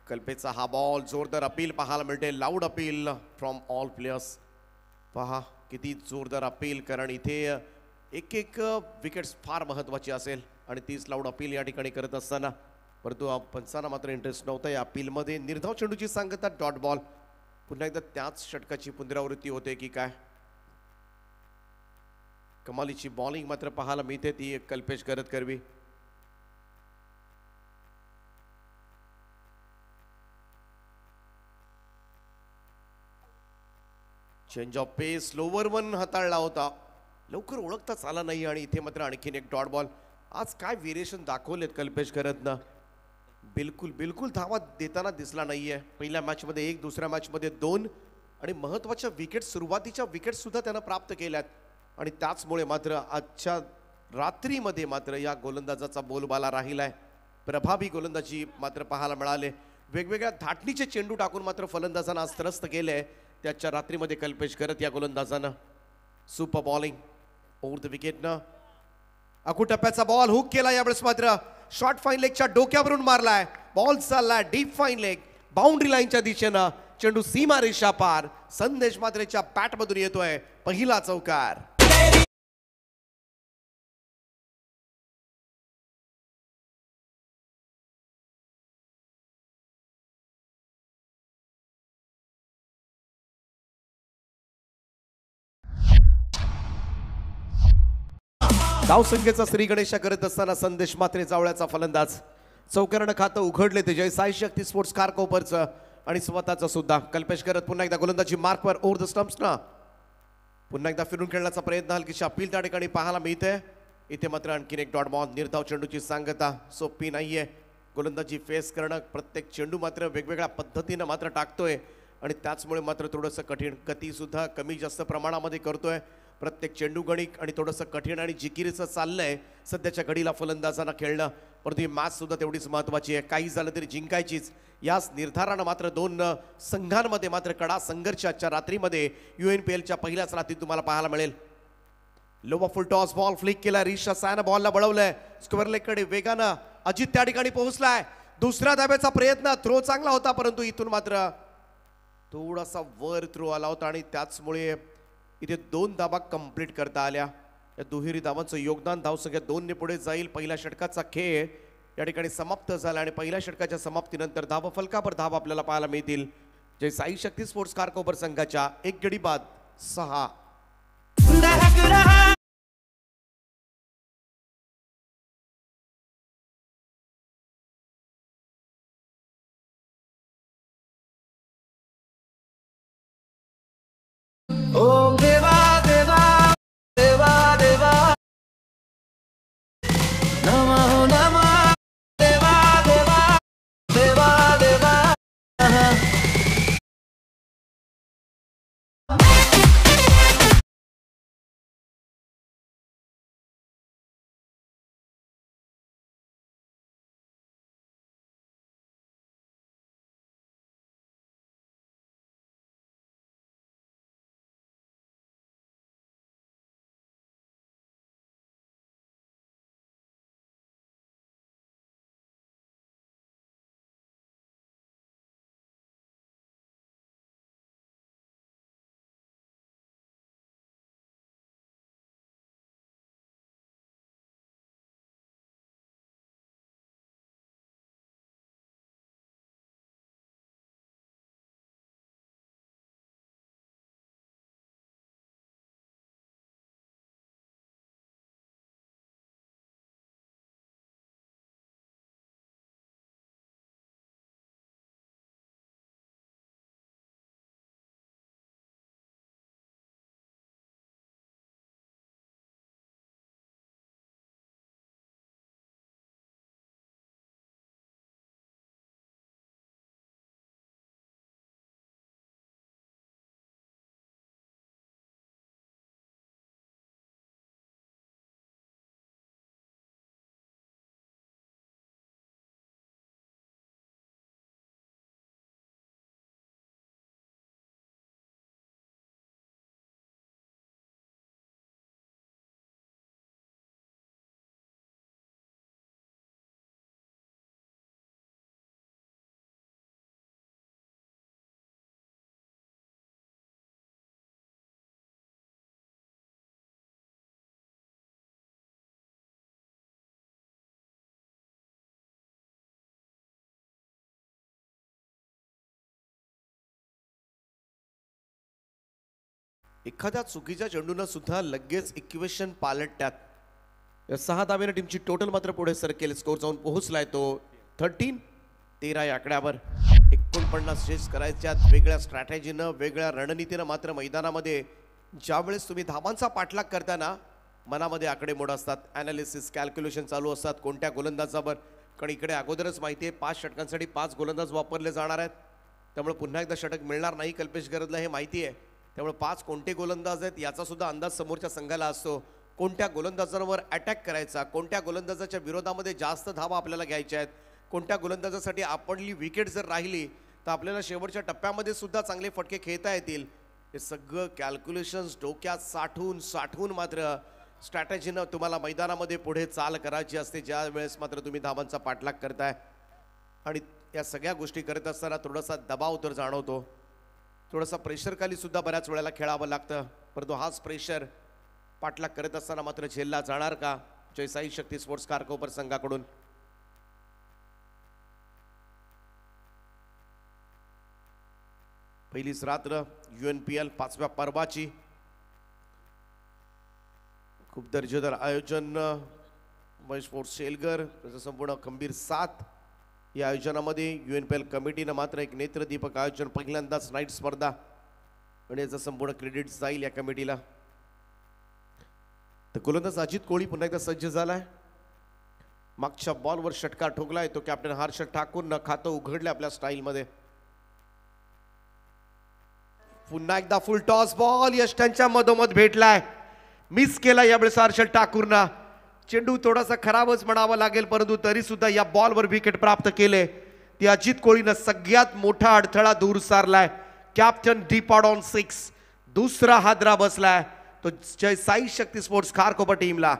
कल्पेचा हा बॉल जोरदार अपील पाहायला मिळते. Loud appeal from all players. पहा किती जोरदार अपील, कारण इथे एक एक विकेट्स फार महत्वाची असेल आणि तीच लाऊड अपील या ठिकाणी करत असताना परंतु पंचांना मात्र इंटरेस्ट नव्हता या अपीलमध्ये. निर्धाव चेंडूची सांगता डॉट बॉल. पुन्हा एकदा त्याच षटकाची पुनरावृत्ती होते की काय. कमालीची बॉलिंग मात्र पाहायला मिळते ती कल्पेश करत करवी. Change of pace lower one हाताळला होता, लवकर ओळखताच आला नाही आणि इथे मात्र आणखीन एक डॉट बॉल. आज काय व्हेरिएशन दाखवलेत कल्पेश करतनं. बिलकुल धावा देताना दिसला नाहीये. पहिल्या मॅचमध्ये 1, दुसऱ्या मॅचमध्ये 2 आणि महत्वाच्या विकेट सुरुवातीच्या विकेट सुद्धा त्यानं प्राप्त केल्यात आणि त्याचमुळे मात्र आजच्या रात्रीमध्ये मात्र या गोलंदाजाचा बोलबाला राहिलाय. प्रभावी गोलंदाजी मात्र पाहायला मिळाले. वेगवेगळ्या धाटणीचे चेंडू टाकून मात्र फलंदाजांना आज त्रस्त केले. त्याच्या रात्रीमध्ये कल्पेश करत या गोलंदाजानं सुपर बॉलिंग ओव्हर द विकेटनं अकुटप्प्याचा बॉल हुक केला. यावेळेस मात्र शॉर्ट फाईन लेगच्या डोक्यावरून मारलाय. बॉल चाललाय डीप फाईन लेग बाउंड्री लाईनच्या दिशेनं. चेंडू सीमा रेषा पार. संदेश मात्रेच्या बॅटमधून येतोय पहिला चौकार. धावसंख्येचा श्री गणेशा करत असताना संदेश मात्रे जावळ्याचा फलंदाज. चौकारानं खातं उघडले ते जय साई शक्ती स्पोर्ट्स खारकोपरचं आणि स्वतःचं सुद्धा. कल्पेश करत पुन्हा एकदा गोलंदाजी मार्कवर ओव्हर द स्टंप्सना पुन्हा एकदा फिरून खेळण्याचा प्रयत्न. हलकीशी अपील त्या ठिकाणी पाहायला मिळते. इथे मात्र आणखीन एक डॉट बॉल. निर्धाव चेंडूची सांगता सोपी नाहीये. गोलंदाजी फेस करणं, प्रत्येक चेंडू मात्र वेगवेगळ्या पद्धतीनं मात्र टाकतोय आणि त्याचमुळे मात्र थोडंसं कठीण. गती सुद्धा कमी जास्त प्रमाणामध्ये करतोय. प्रत्येक चेंडू गणिक आणि थोडंसं कठीण आणि जिकिरीचं चाललंय सध्याच्या घडीला फलंदाजांना खेळणं. परंतु ही मॅच सुद्धा तेवढीच महत्वाची आहे. काही झालं तरी जिंकायचीच याच निर्धारानं मात्र दोन संघांमध्ये मात्र कडा संघर्षाच्या रात्रीमध्ये UNPLच्या पहिल्याच रात्रीत तुम्हाला पाहायला मिळेल. लोवा फुल टॉस बॉल फ्लिक केला. रिशा सायनं बॉलला बळवलंय स्क्वेअर लेगकडे वेगानं. अजित त्या ठिकाणी पोहोचलाय. दुसऱ्या धाब्याचा प्रयत्न. थ्रो चांगला होता परंतु इथून मात्र थोडासा वर थ्रो आला होता आणि त्याचमुळे इथे 2 धाबा कंप्लीट करता आल्या. या दुहेरी धावांचं योगदान धावसंख्या 2 ने पुढे जाईल. पहिल्या षटकाचा खेळ या ठिकाणी समाप्त झाला आणि पहिल्या षटकाच्या समाप्तीनंतर धावा फलकावर धावा आपल्याला पाहायला मिळतील. जय साई शक्ती स्पोर्ट्स खारकोपर संघाच्या 1 गडी बाद 6. एखाद्या चुकीच्या चेंडूनं सुद्धा लगेच इक्वेशन पालटतात. या 6 धावेने टीमची टोटल मात्र पुढे सरकेल. स्कोर जाऊन पोहोचलाय तो 13 या आकड्यावर. 49 चेस करायच्यात वेगळ्या स्ट्रॅटेजीनं, वेगळ्या रणनीतीनं. मात्र मैदानामध्ये ज्यावेळेस तुम्ही धावांचा पाठलाग करताना मनामध्ये आकडेमोड असतात, ॲनालिसिस, कॅल्क्युलेशन चालू असतात कोणत्या गोलंदाजावर. कारण इकडे अगोदरच माहिती आहे 5 षटकांसाठी 5 गोलंदाज वापरले जाणार आहेत. त्यामुळे पुन्हा एकदा षटक मिळणार नाही कल्पेश गरजला, हे माहिती आहे. त्यामुळे 5 कोणते गोलंदाज आहेत याचा सुद्धा अंदाज समोरच्या संघाला असतो. कोणत्या गोलंदाजांवर अटॅक करायचा, कोणत्या गोलंदाजाच्या विरोधामध्ये जास्त धावा आपल्याला घ्यायच्या आहेत, कोणत्या गोलंदाजासाठी आपली विकेट जर राहिली तर आपल्याला शेवटच्या टप्प्यामध्ये सुद्धा चांगले फटके खेळता येतील. हे सगळं कॅल्क्युलेशन्स डोक्यात साठवून मात्र स्ट्रॅटेजीनं तुम्हाला मैदानामध्ये पुढे चाल करायची असते, ज्या वेळेस मात्र तुम्ही धावांचा पाठलाग करताय. आणि या सगळ्या गोष्टी करत असताना थोडासा दबाव तर जाणवतो, थोडासा प्रेशरखाली सुद्धा बऱ्याच वेळेला खेळावं लागतं. परंतु हाच प्रेशर पाठलाग करत असताना मात्र झेलला जाणार का जय साई शक्ती स्पोर्ट्स कारकोपर संघाकडून. पहिलीच रात्र UNPL 5व्या पर्वाची. खूप दर्जेदार आयोजन महेश स्पोर्ट्स शेलगर, त्याचं संपूर्ण खंबीर साथ. या आयोजनामध्ये UNPL कमिटीनं मात्र एक नेत्रदीपक आयोजन, पहिल्यांदाच नाईट स्पर्धा, आणि याचं संपूर्ण क्रेडिट जाईल या कमिटीला. तर गोलंदाज अजित कोळी पुन्हा एकदा सज्ज झालाय. मागच्या बॉलवर षटकार ठोकलाय तो कॅप्टन हर्षल ठाकूरनं. खातं उघडलं आपल्या स्टाईलमध्ये. पुन्हा एकदा फुल टॉस बॉल यष्टांच्या मधोमध भेटलाय, मिस केला यावेळेस हर्षल ठाकूरनं. चेंडू थोडासा खराबच म्हणावा लागेल, परंतु तरी सुद्धा या बॉलवर विकेट प्राप्त केले. ती अजित कोळीनं सगळ्यात मोठा अडथळा दूर सारलाय. कॅप्टन डीपॉड ऑन 6, दुसरा हादरा बसलाय तो जय साई शक्ती स्पोर्ट्स खारकोपर टीमला.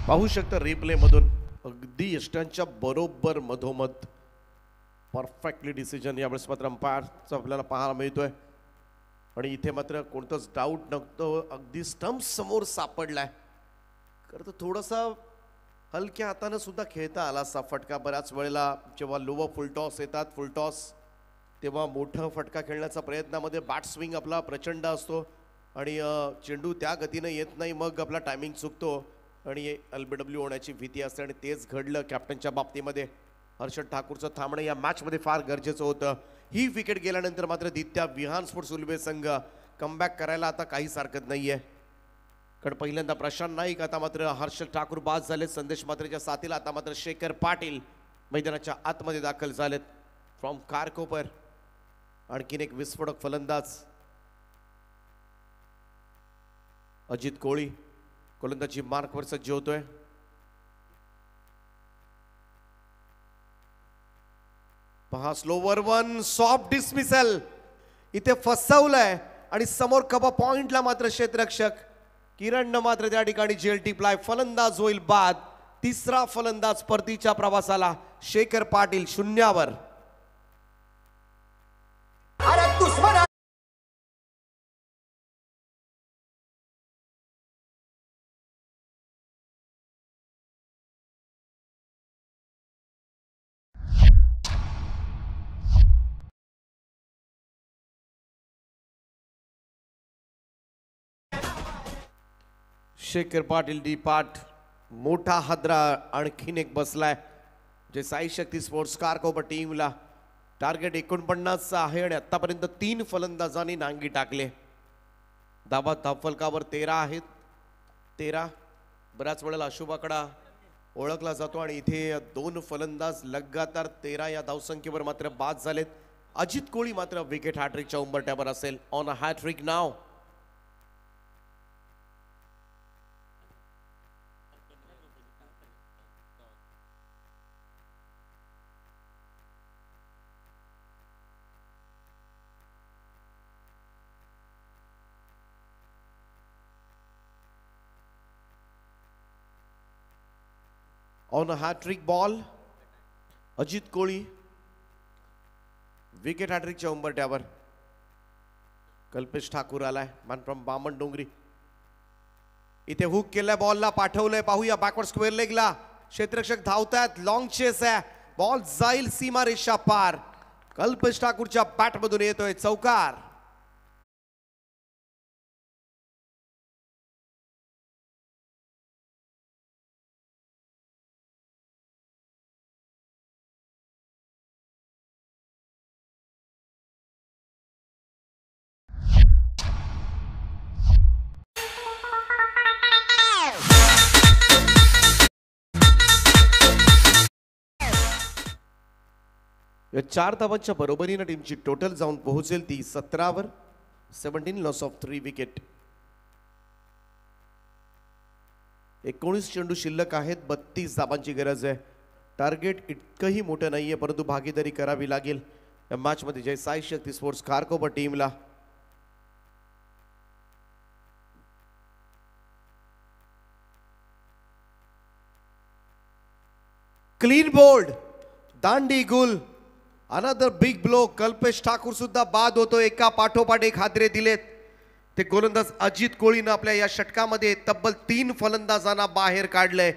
पाहू शकता रिप्ले मधून अगदी यष्टांच्या बरोबर मधोमध परफेक्टली डिसिजन यावेळेस मात्र अंपायरचा आपल्याला पाहायला मिळतोय. आणि इथे मात्र कोणतंच डाऊट नव्हतं, अगदी स्टंप समोर सापडलाय. खरं तर थोडासा हलक्या हातानं सुद्धा खेळता आला असा फटका. बऱ्याच वेळेला जेव्हा लोवर फुल टॉस येतात, फुल टॉस, तेव्हा मोठा फटका खेळण्याचा प्रयत्नामध्ये बॅट स्विंग आपला प्रचंड असतो आणि चेंडू त्या गतीनं येत नाही, मग आपला टायमिंग चुकतो आणि LBW होण्याची भीती असते. आणि तेच घडलं कॅप्टनच्या बाबतीमध्ये. हर्षल ठाकूरचं थांबणं या मॅचमध्ये फार गरजेचं होतं. ही विकेट गेल्यानंतर मात्र दित्या विहान स्पोर्ट्स उलवे संघ कमबॅक करायला आता काहीच हरकत नाहीये. कारण पहिल्यांदा प्रशांत नाईक, आता मात्र हर्षल ठाकूर बाद झाले. संदेश मात्रेच्या साथीला आता मात्र शेखर पाटील मैदानाच्या आतमध्ये दाखल झालेत फ्रॉम कारकोपर. आणखीन एक विस्फोटक फलंदाज अजित कोळी गोलंदाजी मार्कवर सज्ज होतोय. पहा स्लोवर वन, सॉफ्ट डिसमिसल, इथे फसवलंय आणि समोर कबा पॉइंटला मात्र क्षेत्ररक्षक किरणनं मात्र त्या ठिकाणी जेल टिपलाय. फलंदाज होईल बाद. तिसरा फलंदाज परतीच्या प्रवासाला शेखर पाटील शून्यावर. शेखर पाटील डीपाट, मोठा हादरा आणखीन एक बसलाय जे साई शक्ती स्पोर्ट्स कारकोपर टीमला. टार्गेट 49 आहे आणि आतापर्यंत 3 फलंदाजांनी नांगी टाकले. धावा धावफलकावर 13 आहेत. 13 बऱ्याच वेळेला अशुभ आकडा ओळखला जातो आणि इथे 2 फलंदाज लगातार 13 या धावसंख्येवर मात्र बाद झालेत. अजित कोळी मात्र विकेट हॅट्रिकच्या उंबरठ्यावर असेल. On a hat-trick now. On a hat-trick ball, Ajit Koli wicket हॅट्रिकच्या उंबरट्यावर कल्पेश ठाकूर आलाय मॅन फ्रॉम बामण डोंगरी. इथे हुक केलाय बॉलला पाठवलंय पाहूया बॅकवर्ड स्क्वेअर लेगला क्षेत्ररक्षक धावतायत लॉंग चेस आहे बॉल जाईल सीमा रेषा पार. कल्पेश ठाकूरच्या बॅट मधून येतोय चौकार. या 4 धावांच्या बरोबरीनं टीमची टोटल जाऊन पोहोचेल ती 17वर. 17 लॉस ऑफ 3 विकेट. 19 चेंडू शिल्लक आहेत. 32 धावांची गरज आहे. टार्गेट इतकंही मोठं नाहीये परंतु भागीदारी करावी लागेल या मॅच मध्ये जय साई शक्ती स्पोर्ट्स खारकोपर टीमला. क्लीन बोल्ड दांडी गुल another big blow. Kalpesh Thakur सुद्धा बाद होतो. एका पाठोपाठ एक हादरे दिलेत. ते गोलंदाज अजित कोळीनं आपल्या या षटकामध्ये तब्बल 3 फलंदाजांना बाहेर काढलंय.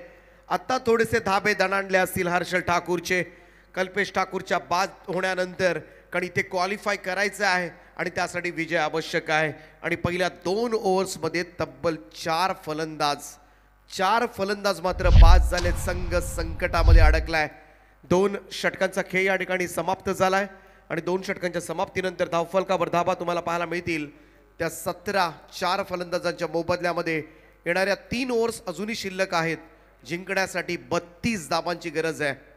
आता थोडेसे धाबे दणाणले असतील हर्षल ठाकूरचे कल्पेश ठाकूरच्या बाद होण्यानंतर, कारण इथे क्वालिफाय करायचं आहे आणि त्यासाठी विजय आवश्यक आहे. आणि पहिल्या 2 ओव्हर्समध्ये तब्बल 4 फलंदाज मात्र बाद झालेत. संघ संकटामध्ये अडकलाय. 2 षटकांचा खेळ या ठिकाणी समाप्त झालाय आणि 2 षटकांच्या समाप्तीनंतर धावफलकावर धाबा तुम्हाला पाहायला मिळतील. त्या 17 4 फलंदाजांच्या मोबदल्यामध्ये येणाऱ्या 3 ओव्हर्स अजूनही शिल्लक आहेत. जिंकण्यासाठी 32 धावांची गरज आहे.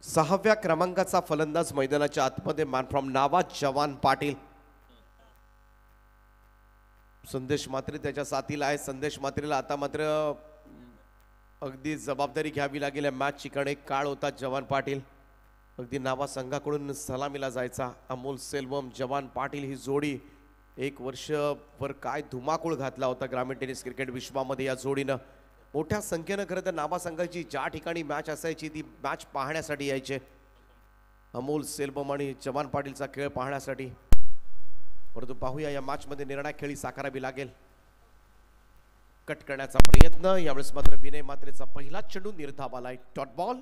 सहाव्या क्रमांकाचा फलंदाज मैदानाच्या आतमध्ये मॅन फ्रॉम नावा जवान पाटील. संदेश मात्रे त्याच्या साथीला आहे. संदेश मात्रेला आता मात्र अगदी जबाबदारी घ्यावी लागेल. मॅच चिकण एक काळ होता. जवान पाटील अगदी नावा संघाकडून सलामीला जायचा. अमोल सेल्वम जवान पाटील ही जोडी 1 वर्षभर काय धुमाकूळ घातला होता ग्रामीण टेनिस क्रिकेट विश्वामध्ये. या जोडीनं मोठ्या संख्येनं खरं तर नावा संघाची ज्या ठिकाणी मॅच असायची ती मॅच पाहण्यासाठी यायचे. अमोल सेल्वम आणि जवान पाटीलचा खेळ पाहण्यासाठी. परंतु पाहूया या मॅच मध्ये निर्णायक खेळी साकारावी लागेल. कट करण्याचा प्रयत्न. यावेळेस मात्र विनय मात्रेचा पहिला चेंडू निर्धाव आलाय. Dot ball.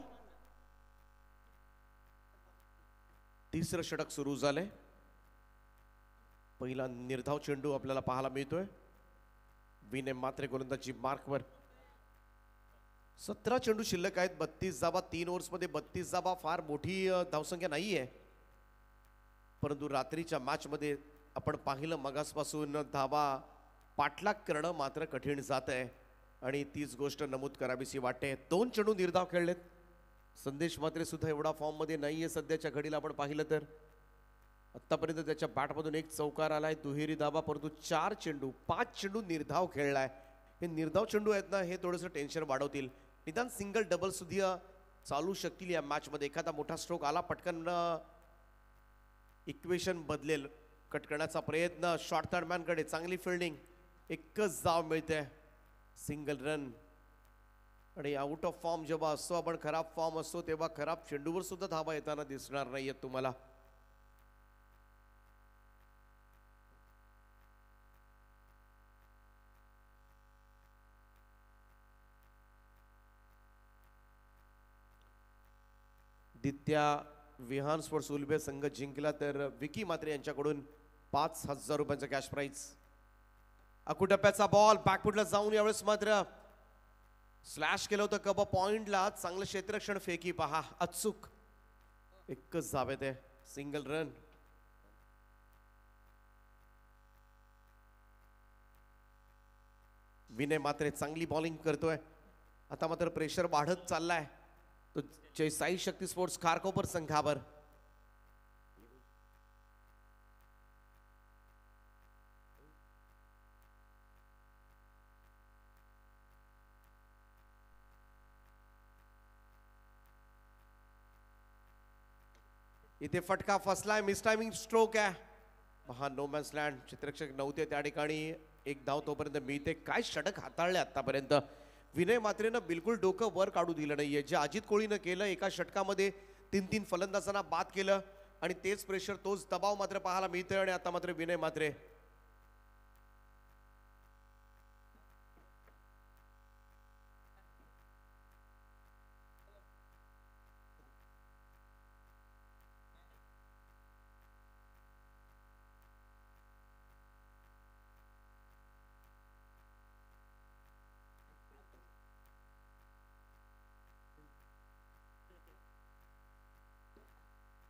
3रं षटक सुरू झालंय. पहिला निर्धाव चेंडू आपल्याला पाहायला मिळतोय. विनय मात्रे गोलंदाजी मार्कवर. 17 चेंडू शिल्लक आहेत. 32 धावा. 3 ओव्हर्समध्ये 32 धावा फार मोठी धावसंख्या नाहीये. परंतु रात्रीच्या मॅच मध्ये आपण पाहिलं मगासपासून धावा पाठलाग करणं मात्र कठीण जात आहे आणि तीच गोष्ट नमूद करावीशी वाटते. 2 चेंडू निर्धाव खेळलेत. संदेश मात्रे सुद्धा एवढा फॉर्म मध्ये नाहीये सध्याच्या घडीला आपण पाहिलं तर. आतापर्यंत त्याच्या बॅटमधून 1 चौकार आलाय. दुहेरी धावा. परंतु 4 चेंडू 5 चेंडू निर्धाव खेळलाय. हे निर्धाव चेंडू आहेत ना हे थोडंसं टेन्शन वाढवतील. निदान सिंगल डबल सुद्धा चालू शकतील या मॅच मध्ये. एखादा मोठा स्ट्रोक आला पटकन इक्वेशन बदलेल. कट करण्याचा प्रयत्न. शॉर्ट थर्ड मॅन कडे चांगली फिल्डिंग. एकच धाव मिळते. Single run. आणि आउट ऑफ फॉर्म जेव्हा असतो आपण खराब फॉर्म असतो तेव्हा खराब चेंडूवर सुद्धा धावा येताना दिसणार नाहीयेत तुम्हाला. दित्या विहान स्पोर्ट्स उलबे संघ जिंकला तर विकी मात्रे यांच्याकडून 5,000 रुपयांचा कॅश प्राइज. अकुटप्प्याचा बॉल बॅकफुटला जाऊन यावेळेस मात्र स्लॅश केलं होतं कबा पॉइंटला. चांगलं क्षेत्ररक्षण फेकी पहा अचूक. एकच धाव येते. Single run. विनय मात्रे चांगली बॉलिंग करतोय. आता मात्र प्रेशर वाढत चाललाय तो जय साई शक्ती स्पोर्ट्स खारकोपर संघावर. इथे फटका फसलाय, मिस टायमिंग स्ट्रोक आहे हा. नो मॅन्स लँड, चित्रक्षक नव्हते त्या ठिकाणी. एक धाव तोपर्यंत मिळते. काय षटक हाताळले आतापर्यंत विनय मात्रेनं. बिलकुल डोकं वर काढू दिलं नाहीये. जे अजित कोळीनं केलं, एका षटकामध्ये 3-3 फलंदाजांना बाद केलं आणि तेच प्रेशर, तोच दबाव मात्र पाहायला मिळतोय. आणि आता मात्र विनय मात्रे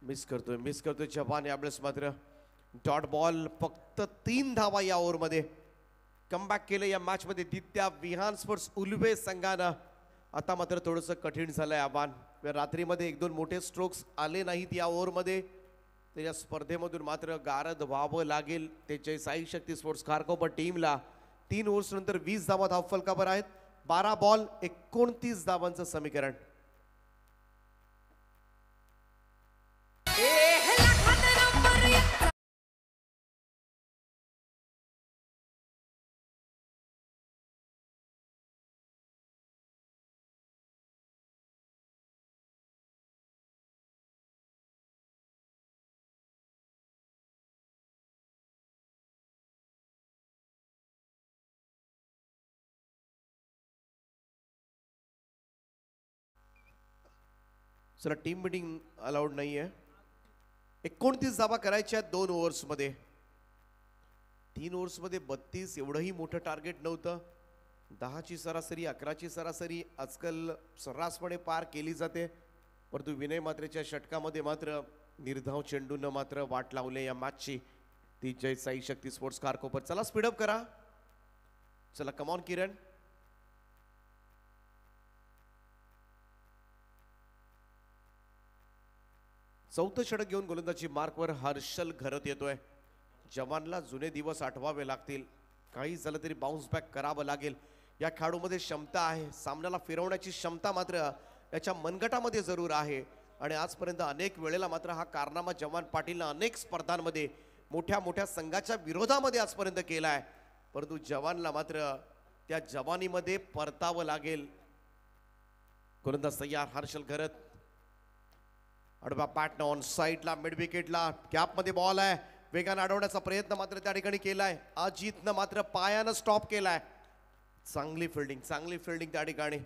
मिस करतोय जपान. यावेळेस मात्र डॉट बॉल. फक्त 3 धावा या ओव्हरमध्ये कमबॅक केलं या मॅच मध्ये दित्या विहान स्पोर्ट्स उल्वे संघानं. आता मात्र थोडंसं कठीण झालंय आव्हान. रात्रीमध्ये 1-2 मोठे स्ट्रोक्स आले नाहीत या ओव्हरमध्ये, तर या स्पर्धेमधून मात्र गारद व्हावं लागेल त्याच्या साई शक्ती स्पोर्ट्स खारकोपर टीमला. 3 ओव्हर्स नंतर 20 धावा धावफलकावर आहेत. 12 बॉल 29 धावांचं समीकरण. चला, टीम मीटिंग अलाउड नाहीये. 29 धावा करायच्या 2 ओव्हर्समध्ये. 3 ओव्हर्समध्ये 32 एवढंही मोठं टार्गेट नव्हतं. 10ची सरासरी, 11ची सरासरी आजकाल सर्रासपणे पार केली जाते. परंतु विनय मात्रेच्या षटकामध्ये मात्र निर्धाव चेंडूनं मात्र वाट लावले या मॅचची. ती जय साई शक्ती स्पोर्ट्स खारकोपर. चला स्पीडअप करा. चला कमॉन किरण. चौथं षटक घेऊन गोलंदाजी मार्कवर हर्षल घरत येतोय. जवानला जुने दिवस आठवावे लागतील. काही झालं तरी बाउन्स बॅक करावं लागेल. या खेळाडूमध्ये क्षमता आहे. सामन्याला फिरवण्याची क्षमता मात्र याच्या मनगटामध्ये जरूर आहे. आणि आजपर्यंत अनेक वेळेला मात्र हा कारनामा जवान पाटीलनं अनेक स्पर्धांमध्ये मोठ्या मोठ्या संघाच्या विरोधामध्ये आजपर्यंत केलाय. परंतु जवानला मात्र त्या जवानीमध्ये परतावं लागेल. गोलंदाज तयार हर्षल घरत. अडबा पॅटन ऑन साईडला, मिड विकेटला, गॅपमध्ये बॉल आहे. वेगानं अडवण्याचा प्रयत्न मात्र त्या ठिकाणी केलाय. अजितनं मात्र पायानं स्टॉप केलाय. चांगली फिल्डिंग त्या ठिकाणी.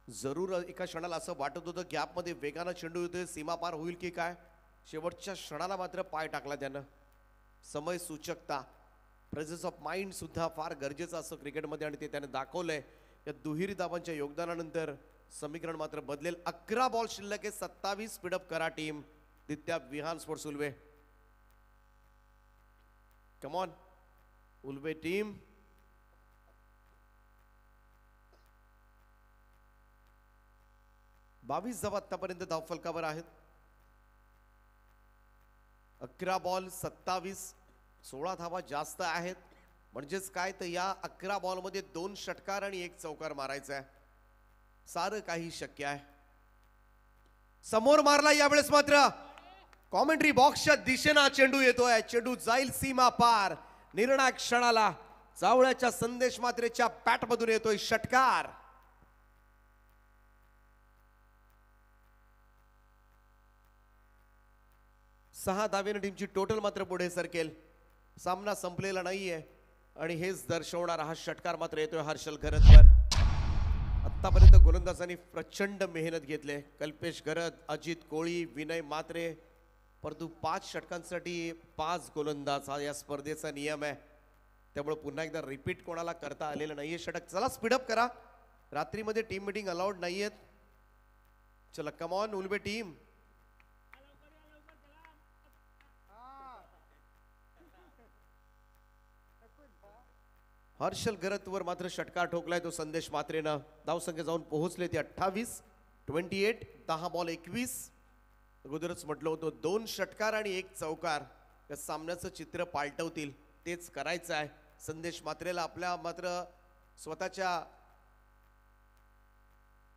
जरूर एका क्षणाला असं वाटत होतं गॅपमध्ये वेगानं चेंडू येतोय, सीमा पार होईल की काय. शेवटच्या क्षणाला मात्र पाय टाकला त्यानं. समय सूचकता, प्रेझेन्स ऑफ माइंड सुद्धा फार गरजेचं असतं क्रिकेटमध्ये आणि ते त्याने दाखवलंय. या दुहेरी धावांच्या योगदानानंतर समीकरण मात्र बदलेल. 11 बॉल शिल्लक आहे. 27 स्पीडअप करा टीम दित्या Vihaan sports Ulwe. Come on Ulwe team. बावीस धावा आतापर्यंत धावफलकावर आहेत. 11 बॉल 27, 16 धावा जास्त आहेत. म्हणजेच काय तर या 11 बॉलमध्ये 2 षटकार आणि 1 चौकार मारायचा आहे. सारं काही शक्य आहे. समोर मारला यावेळेस मात्र कॉमेंट्री बॉक्सच्या दिशेनं चेंडू येतोय. चेंडू जाईल सीमा पार. निर्णायक क्षणाला चावळ्याच्या संदेश मात्रेच्या बॅट मधून येतोय षटकार. सहा धावेने टीमची टोटल मात्र पुढे सरकेल. सामना संपलेला नाहीये आणि हेच दर्शवणारा हा षटकार मात्र येतोय हर्षल घरतवर. आतापर्यंत गोलंदाजांनी प्रचंड मेहनत घेतले. कल्पेश घरत, अजित कोळी, विनय मात्रे. परंतु 5 षटकांसाठी 5 गोलंदाज हा या स्पर्धेचा नियम आहे. त्यामुळे पुन्हा एकदा रिपीट कोणाला करता आलेलं नाहीये षटक. चला स्पीडअप करा. रात्रीमध्ये टीम मीटिंग अलाउड नाहीयेत. चला कमॉन उल्बे टीम. हर्षल घरतवर मात्र षटकार ठोकलाय तो संदेश मात्रेनं. धावसंख्या जाऊन पोहोचले ते 28, 28. 10 बॉल 21. अगोदरच म्हटलं होतं 2 षटकार आणि 1 चौकार या सामन्याचं चित्र पालटवतील. तेच करायचं आहे संदेश मात्रेला. आपल्या मात्र स्वतःच्या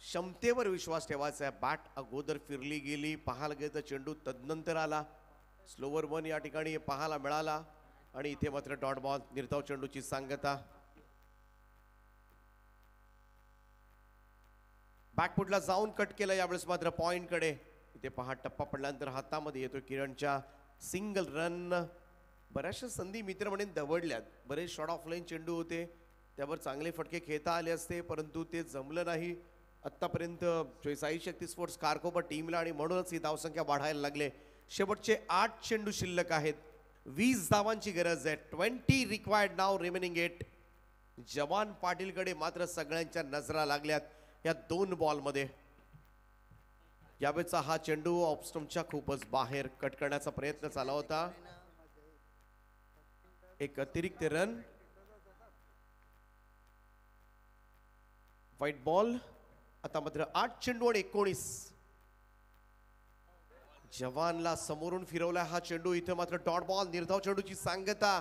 क्षमतेवर विश्वास ठेवायचा आहे. बॅट अगोदर फिरली गेली, पाहायला गेलं तर चेंडू तदनंतर आला. स्लोवर वन या ठिकाणी पाहायला मिळाला आणि इथे मात्र डॉट बॉल. निर्धाव चेंडूची सांगता. बॅकफुटला जाऊन कट केलं, यावेळेस मात्र पॉइंट कडे. इथे पहा टप्पा पडल्यानंतर हातामध्ये येतो किरणच्या सिंगल रन. बऱ्याचशा संधी मित्र म्हणून दवडल्यात. बरेच शॉर्ट ऑफ लाईन चेंडू होते, त्यावर चांगले फटके खेळता आले असते, परंतु ते जमलं नाही आत्तापर्यंत साई शक्ती स्पोर्ट्स कारकोपर टीमला, आणि म्हणूनच ही धावसंख्या वाढायला लागले. शेवटचे 8 चेंडू शिल्लक आहेत. 20 धावांची गरज आहे. 20 रिक्वायर्ड नाव, रिमेनिंग 8. जवान पाटीलकडे मात्र सगळ्यांच्या नजरा लागल्यात या 2 बॉलमध्ये. यावेळेचा हा चेंडू ऑफस्टम्पच्या खूपच बाहेर कट करण्याचा प्रयत्न चालला होता. एक अतिरिक्त रन. White ball. आता मात्र 8 चेंडू आणि 19. जवानला समोरून फिरवला हा चेंडू. इथे मात्र डॉट बॉल. निर्धाव चेंडूची सांगता.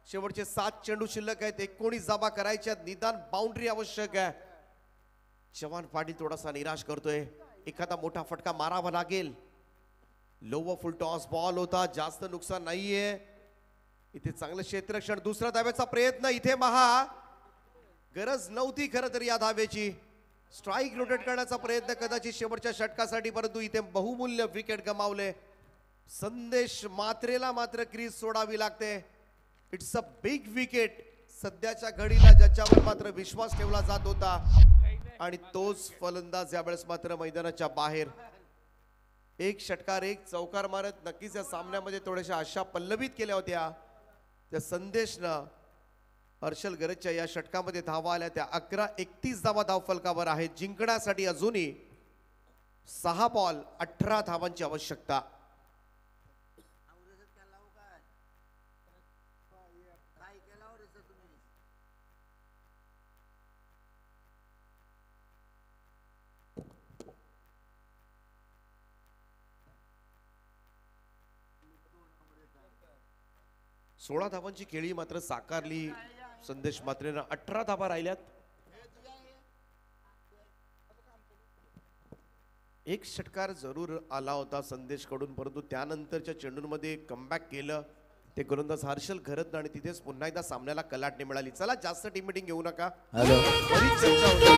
शेवटचे 7 चेंडू शिल्लक आहेत. 19 धावा करायच्या. निदान बाउंड्री आवश्यक आहे. जवान पाटील थोडासा निराश करतोय. एखादा मोठा फटका मारावा लागेल. लो फुल टॉस बॉल होता, जास्त नुकसान नाहीये. इथे चांगलं क्षेत्ररक्षण. दुसरा धाव्याचा प्रयत्न. इथे महा गरज नव्हती खरं तर या धावेची. स्ट्राईक रोटेट करण्याचा प्रयत्न कदाचित शेवटच्या षटकासाठी, परंतु इथे बहुमूल्य विकेट गमावले. संदेश मात्रेला मात्र क्रीज सोडावी लागते. It's a big wicket. सध्याच्या घडीला ज्याच्यावर मात्र विश्वास ठेवला जात होता आणि तोच फलंदाज यावेळेस मात्र मैदानाच्या बाहेर. एक षटकार एक चौकार मारत नक्कीच या सामन्यामध्ये थोड्याशा आशा पल्लवित केल्या होत्या. त्या संदेशनं हर्षल गरजच्या या षटकामध्ये धावा आल्या त्या. 11-31 धावा धावफलकावर आहेत. जिंकण्यासाठी अजूनही 6 बॉल 18 धावांची आवश्यकता. सोळा धावांची खेळी मात्र साकारली संदेश मात्रेनं. 18 धावा राहिल्यात. एक षटकार जरूर आला होता संदेश कडून, परंतु त्यानंतरच्या चेंडूंमध्ये कमबॅक केलं ते गोलंदाज हर्षल घरत आणि तिथेच पुन्हा एकदा सामन्याला कलाटणी मिळाली. चला जास्त टीम मीटिंग घेऊ नका. बरीच चर्चा होती.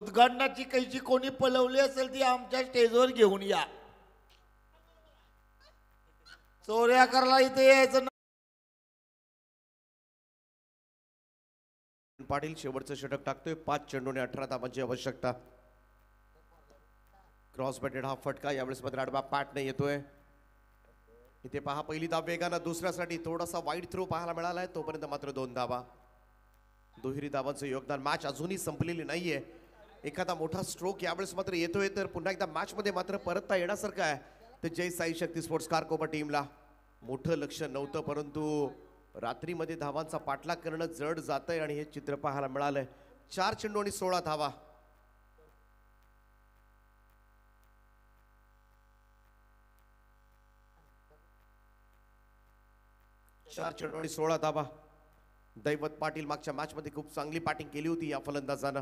उद्घाटनाची कैची कोणी पलवली असेल ती आमच्या स्टेजवर घेऊन या. चोऱ्या करायला इथे यायचं. पाटील शेवटचं षटक टाकतोय. 5 चेंडूने 18 धावांची आवश्यकता. क्रॉस बॅटेड हा फटका यावेळेस मात्र आडवा पॅटने येतोय. इथे पहा पहिली धाव वेगानं. दुसऱ्यासाठी थोडासा वाईड थ्रो पाहायला मिळालाय. तोपर्यंत मात्र 2 धावा. दुहेरी धावांचं योगदान. मॅच अजूनही संपलेली नाहीये. एखादा मोठा स्ट्रोक यावेळेस मात्र येतोय तर पुन्हा एकदा मॅच मध्ये मात्र परतता येण्यासारखं आहे. तर जय साई शक्ती स्पोर्ट्स कारकोबा टीमला मोठं लक्ष नव्हतं, परंतु रात्रीमध्ये धावांचा पाठलाग करणं जड जातंय आणि हे चित्र पाहायला मिळालंय. 4 चेंडू आणि 16 धावा. चार चेंडू आणि 16 धावा. दैवत पाटील मागच्या मॅच मध्ये खूप चांगली बॅटिंग केली होती या फलंदाजानं.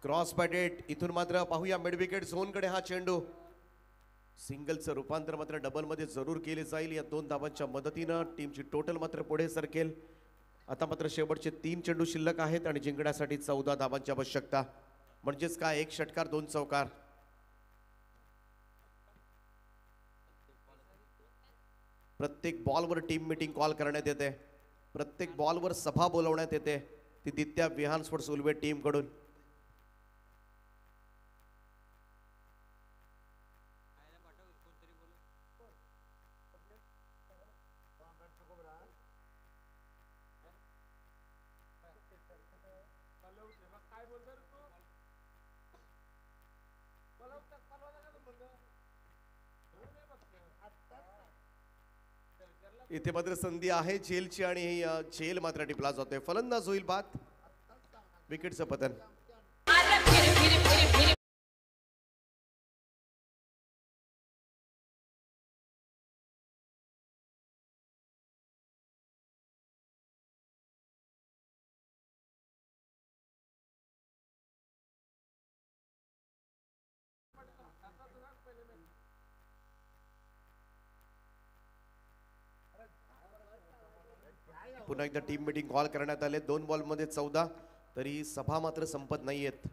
Cross batted. इथून मात्र पाहूया मिड विकेट झोन कडे हा चेंडू. सिंगलचं रूपांतर मात्र डबल मध्ये जरूर केले जाईल. या 2 धावांच्या मदतीनं टीमची टोटल मात्र पुढे सरकेल. आता मात्र शेवटचे 3 चेंडू शिल्लक आहेत आणि जिंकण्यासाठी 14 धावांची आवश्यकता. म्हणजेच काय 1 षटकार 2 चौकार. प्रत्येक बॉलवर टीम मीटिंग कॉल करण्यात येते. प्रत्येक बॉलवर सभा बोलवण्यात येते ती दित्या विहान स्पोर्ट्स उलवे टीम कडून. इथे मात्र संधी आहे झेलची आणि झेल मात्र टिपला जातोय. फलंदाज होईल बाद. विकेटचं पतन. पुन्हा एकदा टीम मीटिंग कॉल करण्यात आले. 2 बॉलमध्ये 14. तरी सभा मात्र संपत नाहीयेत.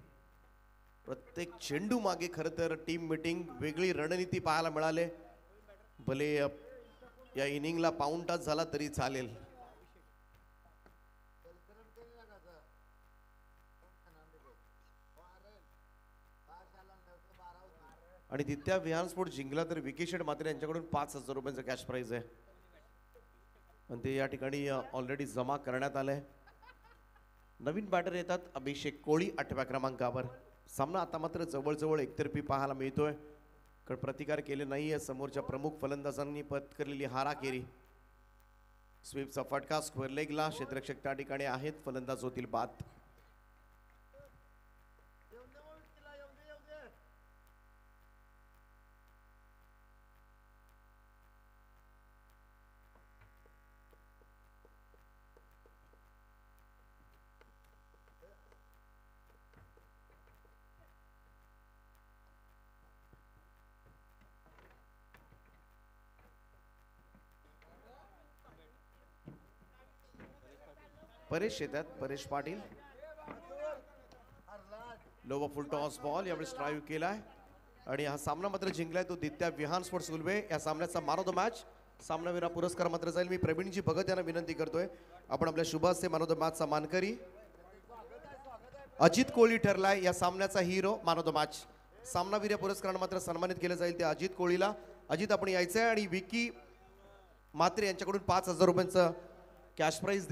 प्रत्येक चेंडू मागे खरं तर टीम मीटिंग वेगळी रणनीती पाहायला मिळाले. भले या इनिंगला पाऊण तास झाला तरी चालेल. आणि दित्या विहान स्पोर्ट जिंकला तर विकेशेड मात्र यांच्याकडून 5,000 रुपयांचं कॅश प्राइज आहे आणि ते या ठिकाणी ऑलरेडी जमा करण्यात आलंय. नवीन बॅटर येतात अभिषेक कोळी 8व्या क्रमांकावर. सामना आता मात्र जवळजवळ एकतर्फी पाहायला मिळतोय. कारण प्रतिकार केले नाहीये समोरच्या प्रमुख फलंदाजांनी पत्करलेली हाराकेरी. स्वीपचा फटका स्क्वेअर लेगला. क्षेत्ररक्षक त्या ठिकाणी आहेत. फलंदाज होतील बाद. परेश येतात. परेश पाटील. लोवा फुल टॉस बॉल यावेळी स्ट्राईव्ह केलाय आणि हा सामना मात्र जिंकलाय तो दित्या विहान स्पोर्ट्स उलवे. या सामन्याचा मॅन ऑफ द मॅच सामनावीरा पुरस्कार मात्र जाईल. मी प्रवीणजी भगत यांना विनंती करतोय आपण आपल्या शुभ हस्ते मॅन ऑफ द मॅचचा मानकरी. अजित कोळी ठरलाय या सामन्याचा hero man of the match. सामनावीर पुरस्काराने मात्र सन्मानित केले जाईल ते अजित कोळीला. अजित आपण यायचंय आणि विकी म्हात्रे यांच्याकडून 5,000 रुपयांचं कॅश प्राइज दिलं